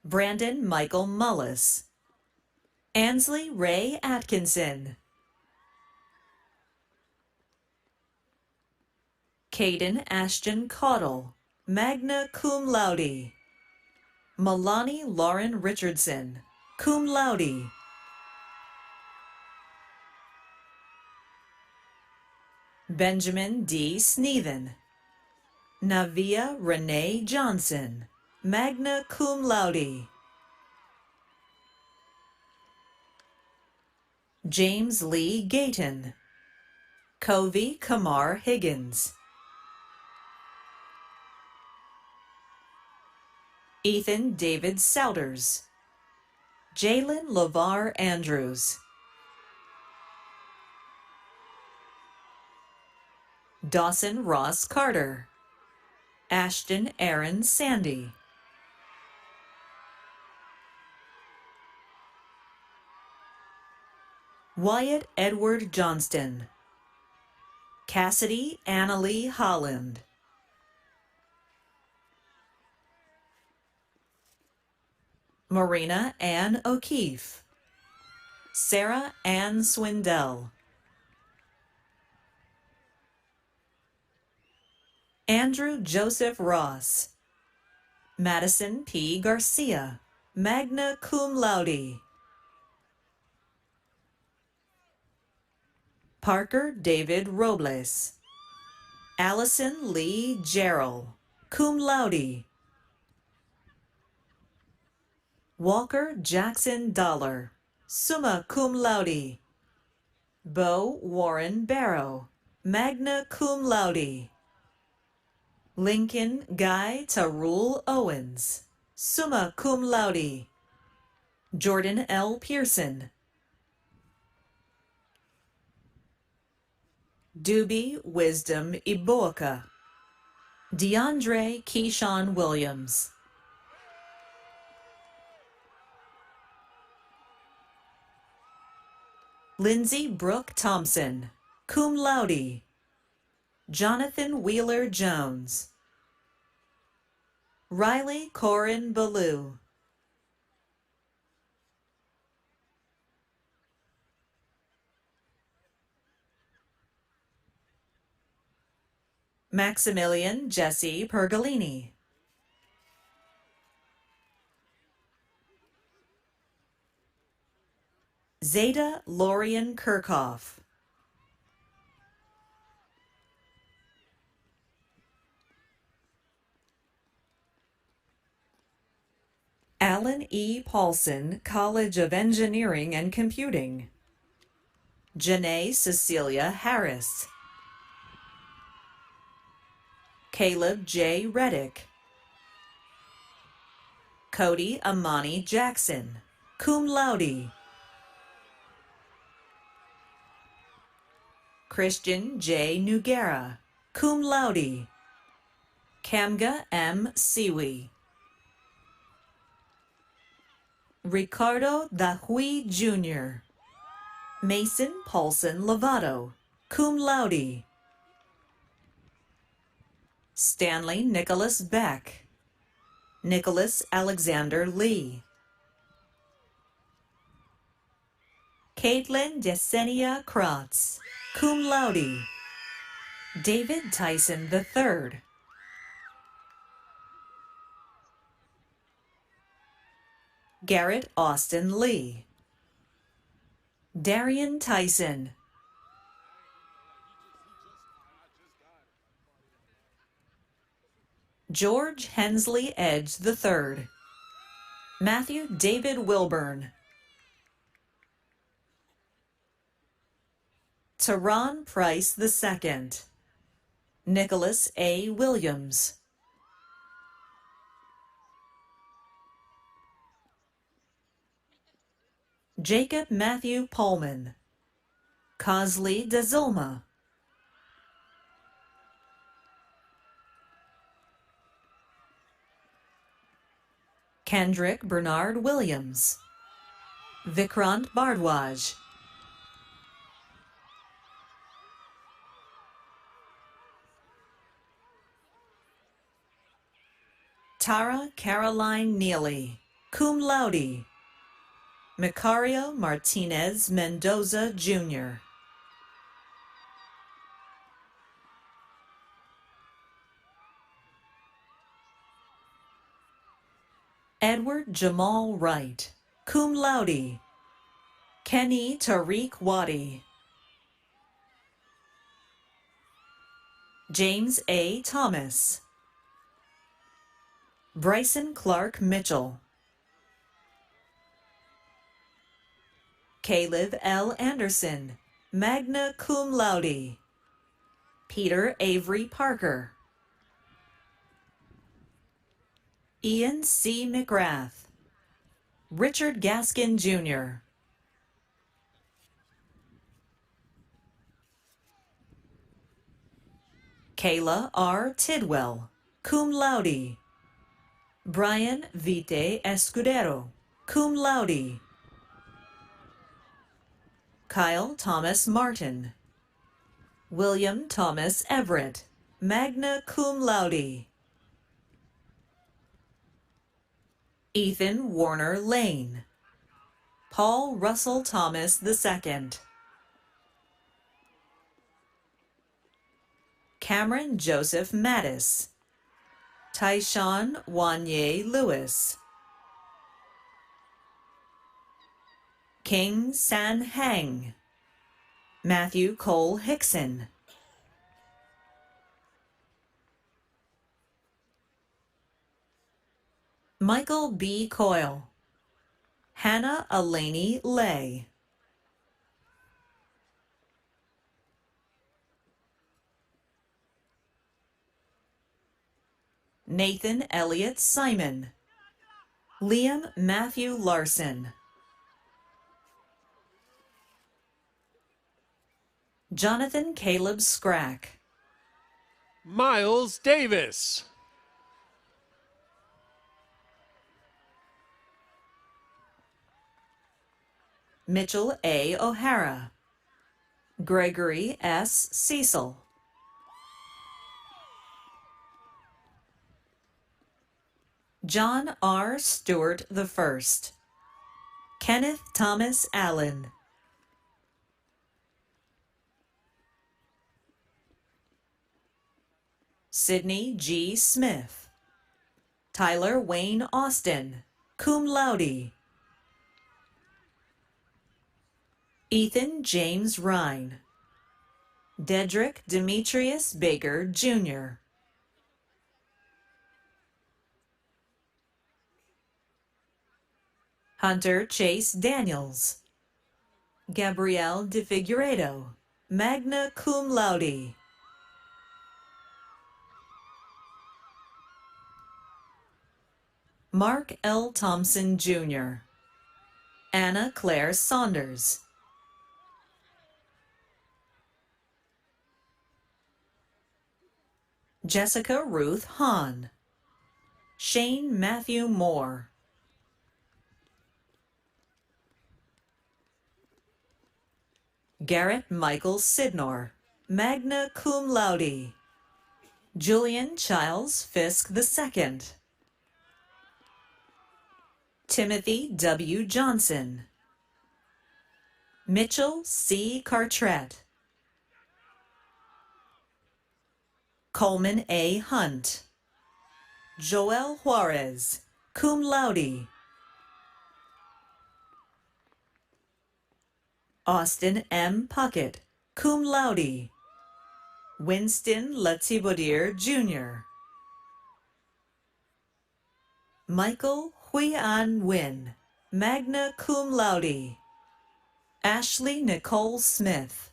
Brandon Michael Mullis. Ansley Ray Atkinson. Caden Ashton Caudle, magna cum laude. Milani Lauren Richardson, cum laude. Benjamin D. Sneathen. Navia Renee Johnson, magna cum laude. James Lee Gayton. Covey Kamar Higgins. Ethan David Souders. Jalen LeVar Andrews. Dawson Ross Carter. Ashton Aaron Sandy. Wyatt Edward Johnston. Cassidy Annalie Holland. Marina Ann O'Keefe. Sarah Ann Swindell. Andrew Joseph Ross. Madison P. Garcia, magna cum laude. Parker David Robles. Allison Lee Gerald, cum laude. Walker Jackson Dollar, summa cum laude. Bo Warren Barrow, magna cum laude. Lincoln Guy Tarul Owens, summa cum laude. Jordan L. Pearson. Doobie Wisdom Iboaka. DeAndre Keyshawn Williams. Lindsay Brooke Thompson, cum laude. Jonathan Wheeler Jones. Riley Corin Ballou. Maximilian Jesse Pergolini. Zeta Lorian Kirchhoff. Alan E. Paulson, College of Engineering and Computing. Janae Cecilia Harris. Caleb J. Reddick. Cody Amani Jackson, cum laude. Christian J. Nugera, cum laude. Kamga M. Siwi. Ricardo Dahui Jr. Mason Paulson Lovato, cum laude. Stanley Nicholas Beck. Nicholas Alexander Lee. Caitlin Yesenia Kratz, cum laude. David Tyson III. Garrett Austin Lee. Darian Tyson. George Hensley Edge III. Matthew David Wilburn. Teron Price II. Nicholas A. Williams. Jacob Matthew Pullman. Cosley De Zulma. Kendrick Bernard Williams. Vikrant Bardwaj. Tara Caroline Neely, cum laude. Macario Martinez Mendoza, Jr. Edward Jamal Wright, cum laude. Kenny Tariq Wadi. James A. Thomas. Bryson Clark Mitchell. Caleb L. Anderson, magna cum laude. Peter Avery Parker. Ian C. McGrath. Richard Gaskin, Jr. Kayla R. Tidwell, cum laude. Brian Vite Escudero, cum laude. Kyle Thomas Martin. William Thomas Everett, magna cum laude. Ethan Warner Lane. Paul Russell Thomas II. Cameron Joseph Mattis. Tyshawn Wanye Lewis. King San Hang. Matthew Cole Hickson. Michael B. Coyle. Hannah Elaney Lay. Nathan Elliott Simon. Liam Matthew Larson. Jonathan Caleb Scrack. Miles Davis. Mitchell A. O'Hara. Gregory S. Cecil. John R. Stewart I. Kenneth Thomas Allen. Sidney G. Smith. Tyler Wayne Austin, cum laude. Ethan James Rhine. Dedrick Demetrius Baker, Jr. Hunter Chase Daniels. Gabrielle De Figueiredo, magna cum laude. Mark L. Thompson, Jr. Anna Claire Saunders. Jessica Ruth Hahn. Shane Matthew Moore. Garrett Michael Sidnor, magna cum laude. Julian Childs Fisk II. Timothy W. Johnson. Mitchell C. Cartrett. Coleman A. Hunt. Joel Juarez, cum laude. Austin M. Puckett, cum laude. Winston Latibaudier, Jr. Michael Hui-An Nguyen, magna cum laude. Ashley Nicole Smith.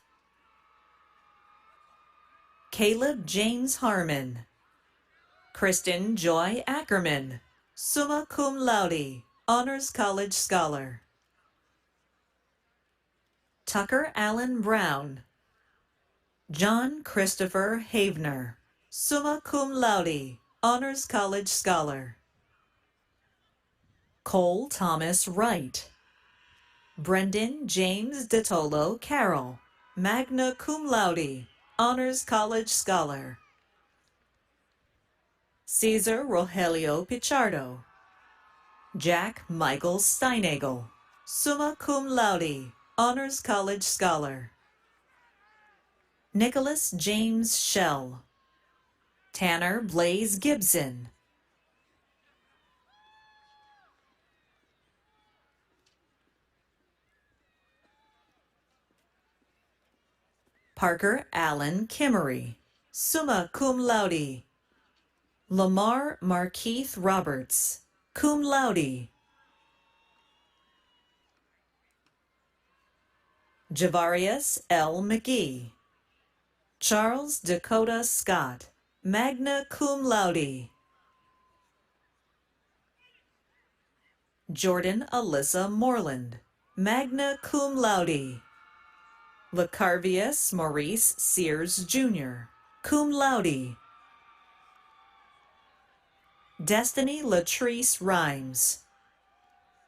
Caleb James Harmon. Kristen Joy Ackerman, summa cum laude, Honors College Scholar. Tucker Allen Brown. John Christopher Havener, summa cum laude, Honors College Scholar. Cole Thomas Wright. Brendan James DeTolo Carroll, magna cum laude, Honors College Scholar. Cesar Rogelio Pichardo. Jack Michael Steinagel, summa cum laude, Honors College Scholar. Nicholas James Schell. Tanner Blaze Gibson. Parker Allen Kimmery, summa cum laude. Lamar Markeith Roberts, cum laude. Javarius L. McGee. Charles Dakota Scott, magna cum laude. Jordan Alyssa Moreland, magna cum laude. Lacarvius Maurice Sears, Jr., cum laude. Destiny Latrice Rhymes.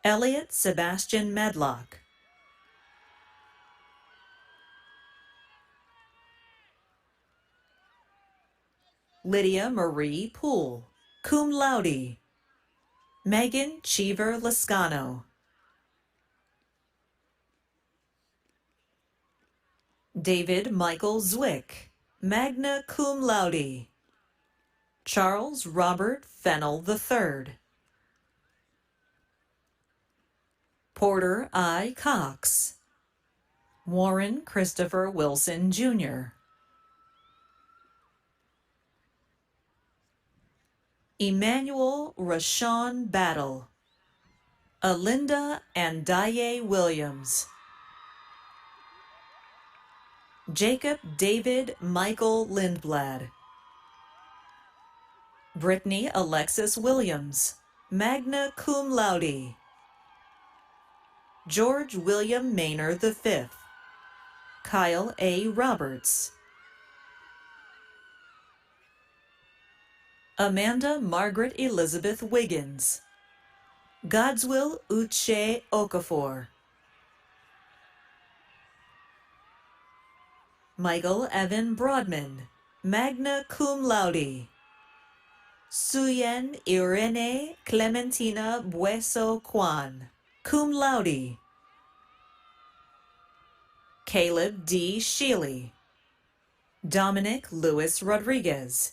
Elliot Sebastian Medlock. Lydia Marie Poole, cum laude. Megan Cheever Lascano. David Michael Zwick, magna cum laude. Charles Robert Fennell III. Porter I. Cox. Warren Christopher Wilson, Jr. Emmanuel Rashawn Battle. Alinda Andaye Williams. Jacob David Michael Lindblad. Brittany Alexis Williams, magna cum laude. George William Maynard V. Kyle A. Roberts. Amanda Margaret Elizabeth Wiggins. Godswill Uche Okafor. Michael Evan Broadman, magna cum laude. Suyen Irene Clementina Bueso Kwan, cum laude. Caleb D. Shealy. Dominic Luis Rodriguez.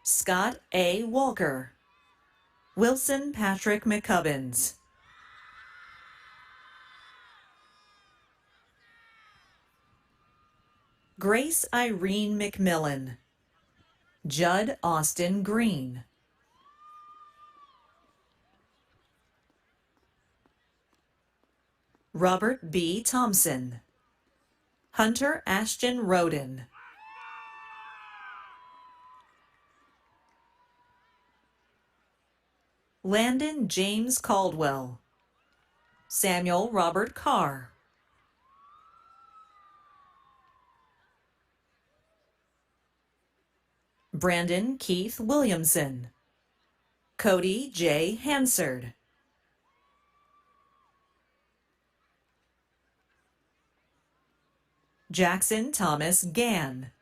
Scott A. Walker. Wilson Patrick McCubbins. Grace Irene McMillan. Judd Austin Green. Robert B. Thompson. Hunter Ashton Roden. Landon James Caldwell. Samuel Robert Carr. Brandon Keith Williamson. Cody J. Hansard. Jackson Thomas Gann.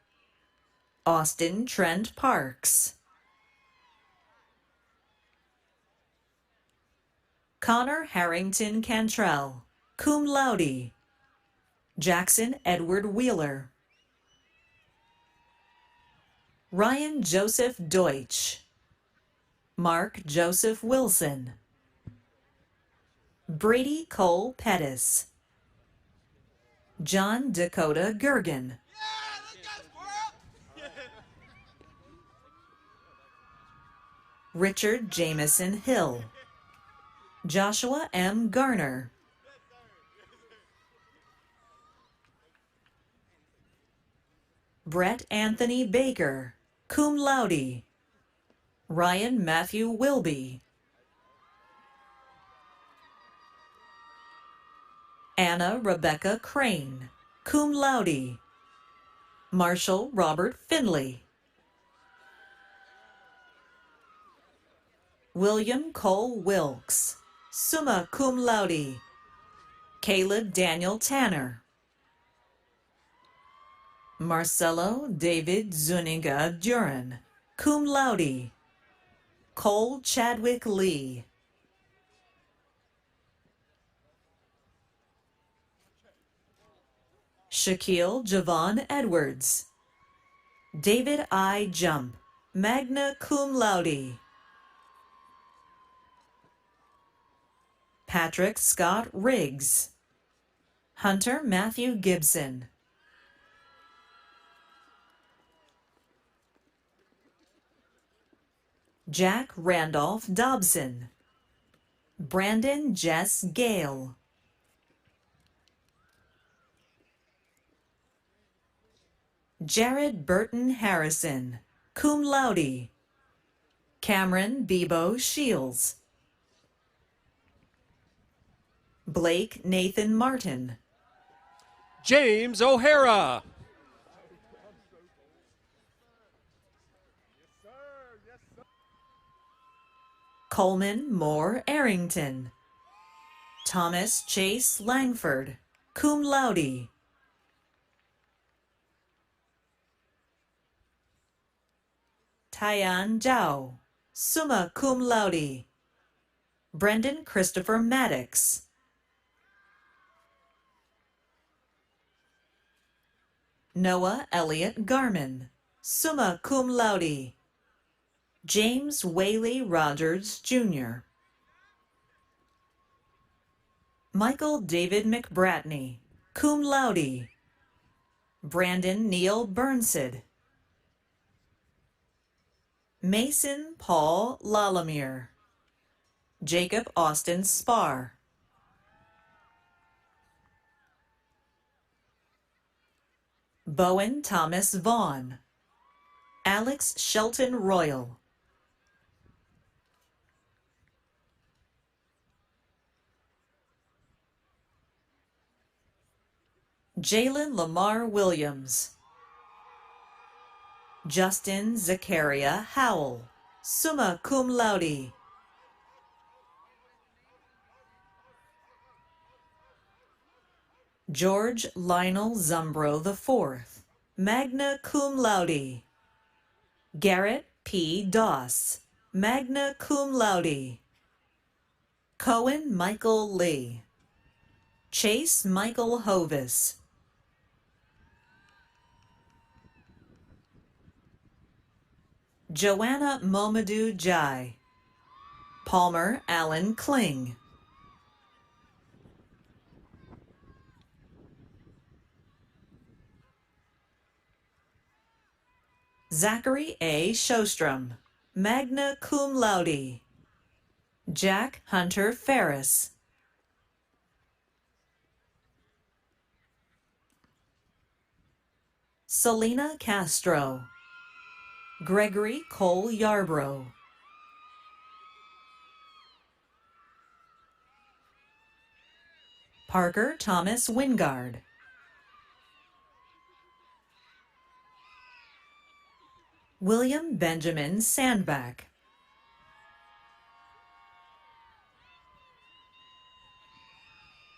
Austin Trent Parks. Connor Harrington Cantrell, cum laude. Jackson Edward Wheeler, Ryan Joseph Deutsch, Mark Joseph Wilson, Brady Cole Pettis, John Dakota Gergen, Richard Jameson Hill, Joshua M. Garner, Brett Anthony Baker, cum laude, Ryan Matthew Wilby, Anna Rebecca Crane, cum laude, Marshall Robert Finley, William Cole Wilkes, summa cum laude, Caleb Daniel Tanner, Marcelo David Zuniga Duran, cum laude, Cole Chadwick Lee, Shaquille Javon Edwards, David I. Jump, magna cum laude, Patrick Scott Riggs, Hunter Matthew Gibson, Jack Randolph Dobson, Brandon Jess Gale, Jared Burton Harrison, cum laude, Cameron Bebo Shields, Blake Nathan Martin, James O'Hara. Coleman Moore Arrington, Thomas Chase Langford, cum laude, Tyan Zhao, summa cum laude, Brendan Christopher Maddox, Noah Elliott Garman, summa cum laude, James Whaley Rogers, Jr., Michael David McBratney, cum laude, Brandon Neil Burnsid, Mason Paul Lalamere, Jacob Austin Spar, Bowen Thomas Vaughn, Alex Shelton Royal, Jalen Lamar Williams, Justin Zachariah Howell, summa cum laude, George Lionel Zumbro IV, magna cum laude, Garrett P. Doss, magna cum laude, Cohen Michael Lee, Chase Michael Hovis, Joanna Momadou Jai, Palmer Allen Kling, Zachary A. Shostrom, magna cum laude, Jack Hunter Ferris, Selena Castro, Gregory Cole Yarbrough, Parker Thomas Wingard, William Benjamin Sandback,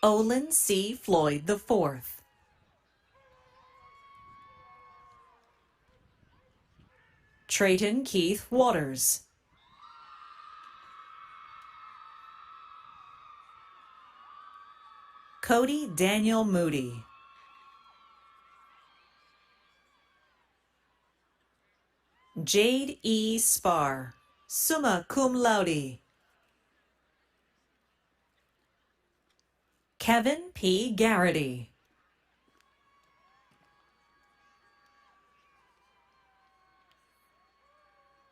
Olin C. Floyd IV, Trayton Keith Waters, Cody Daniel Moody, Jade E. Spar, summa cum laude. Kevin P. Garrity.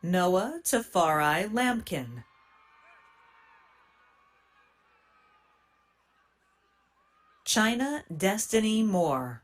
Noah Tafari Lampkin. China Destiny Moore.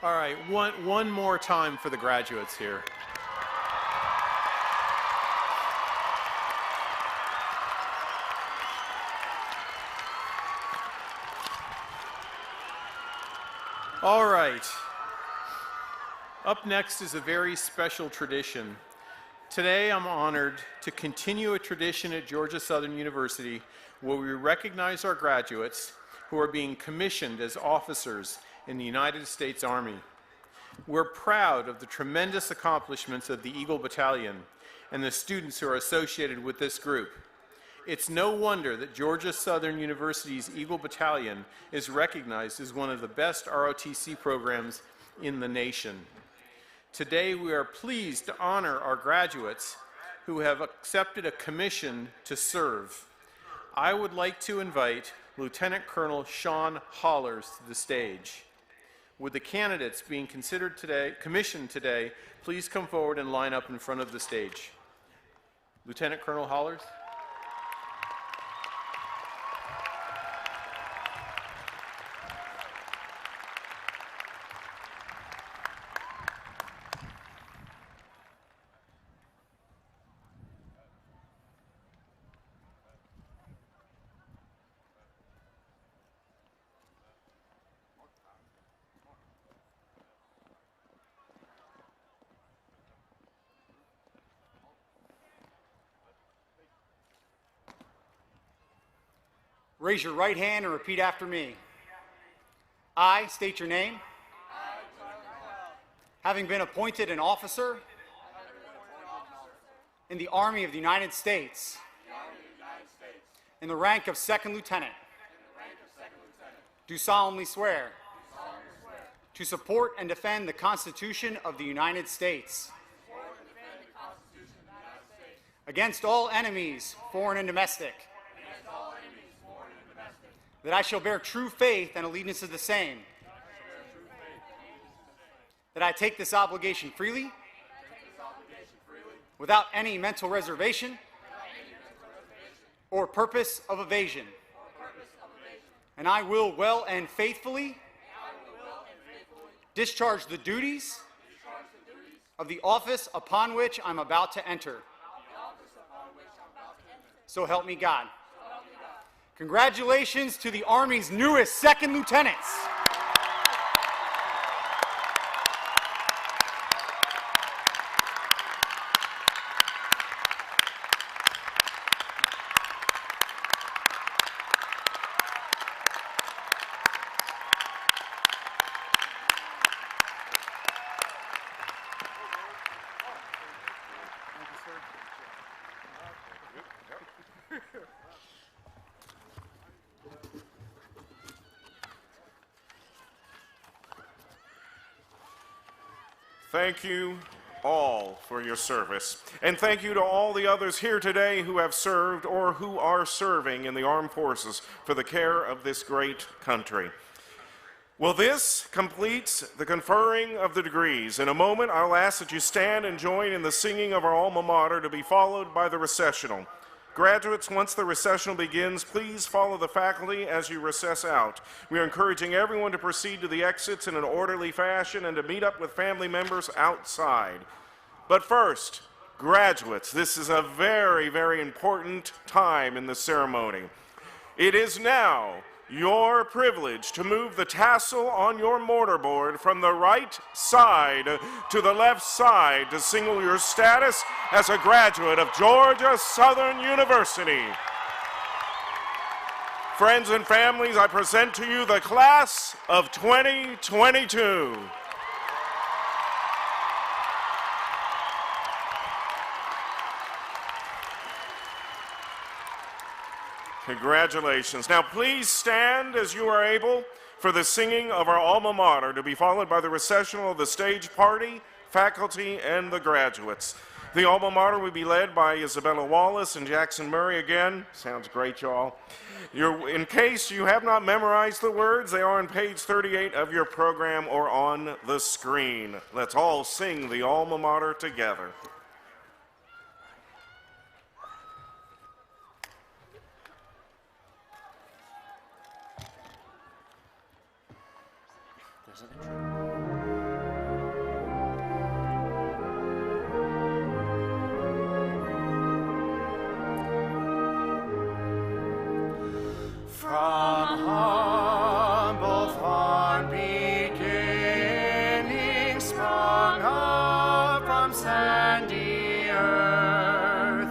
All right, one more time for the graduates here. All right. Up next is a very special tradition. Today, I'm honored to continue a tradition at Georgia Southern University where we recognize our graduates who are being commissioned as officers in the United States Army. We're proud of the tremendous accomplishments of the Eagle Battalion and the students who are associated with this group. It's no wonder that Georgia Southern University's Eagle Battalion is recognized as one of the best ROTC programs in the nation. Today, we are pleased to honor our graduates who have accepted a commission to serve. I would like to invite Lieutenant Colonel Sean Hollers to the stage. Would the candidates being commissioned today, please come forward and line up in front of the stage. Lieutenant Colonel Hollers. Raise your right hand and repeat after me. I state your name. Having been appointed an officer in the Army of the United States in the rank of Second Lieutenant, do solemnly swear to support and defend the Constitution of the United States against all enemies, foreign and domestic, that I shall bear true faith and allegiance to the same, that I take this obligation freely, without any mental reservation or purpose of evasion, and I will well and faithfully discharge the duties of the office upon which I'm about to enter. So help me God. Congratulations to the Army's newest second lieutenants. Thank you all for your service. And thank you to all the others here today who have served or who are serving in the armed forces for the care of this great country. Well, this completes the conferring of the degrees. In a moment, I'll ask that you stand and join in the singing of our alma mater to be followed by the recessional. Graduates, once the recessional begins, please follow the faculty as you recess out. We are encouraging everyone to proceed to the exits in an orderly fashion and to meet up with family members outside. But first, graduates, this is a very, very important time in the ceremony. It is now your privilege to move the tassel on your mortarboard from the right side to the left side to signal your status as a graduate of Georgia Southern University. Friends and families, I present to you the class of 2022. Congratulations. Now please stand as you are able for the singing of our alma mater, to be followed by the recessional of the stage party, faculty, and the graduates. The alma mater will be led by Isabella Wallace and Jackson Murray again. Sounds great, y'all. In case you have not memorized the words, they are on page 38 of your program or on the screen. Let's all sing the alma mater together. From humble farm beginning, sprung up from sandy earth,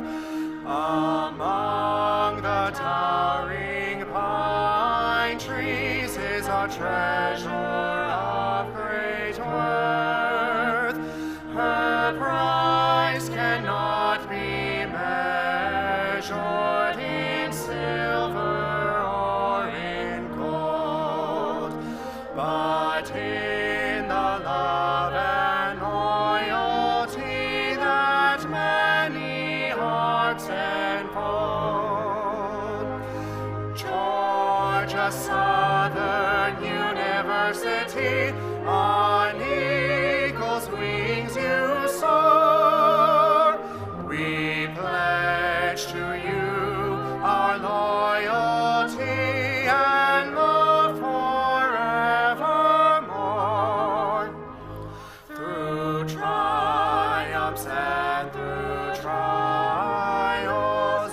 among the towering pine trees is our treasure of great worth. Her price cannot be measured in silver, but in the love and loyalty that many hearts enfold. Georgia Southern University, on eagle's wings you soar. We pledge to you our loyalty and love forevermore. Through triumphs and through trials,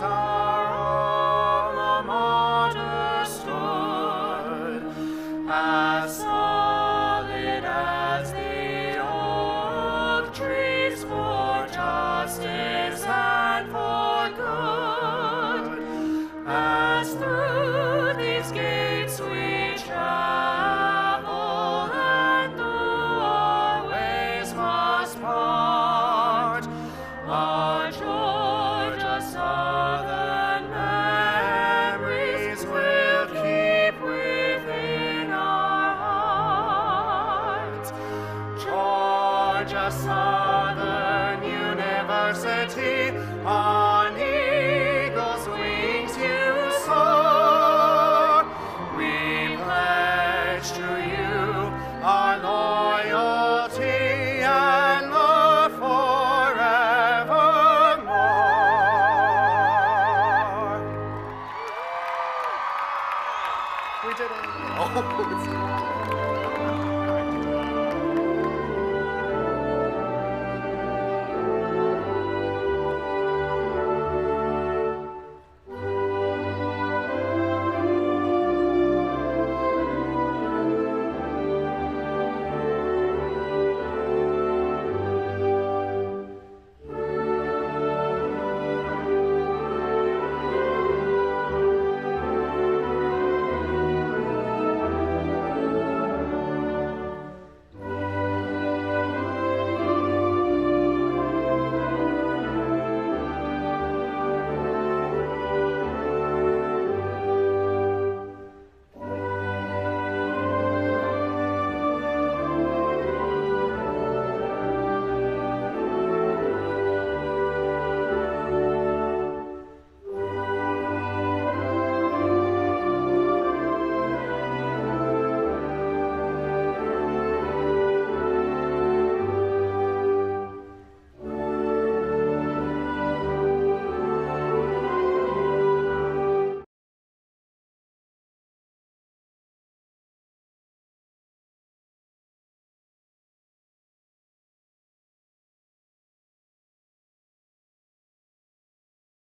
our alma mater stood, as solid as the oak trees for justice and for good. As through these gates we travel, and through our ways must part, our Georgia Southern memories will keep within our hearts. Georgia Southern University,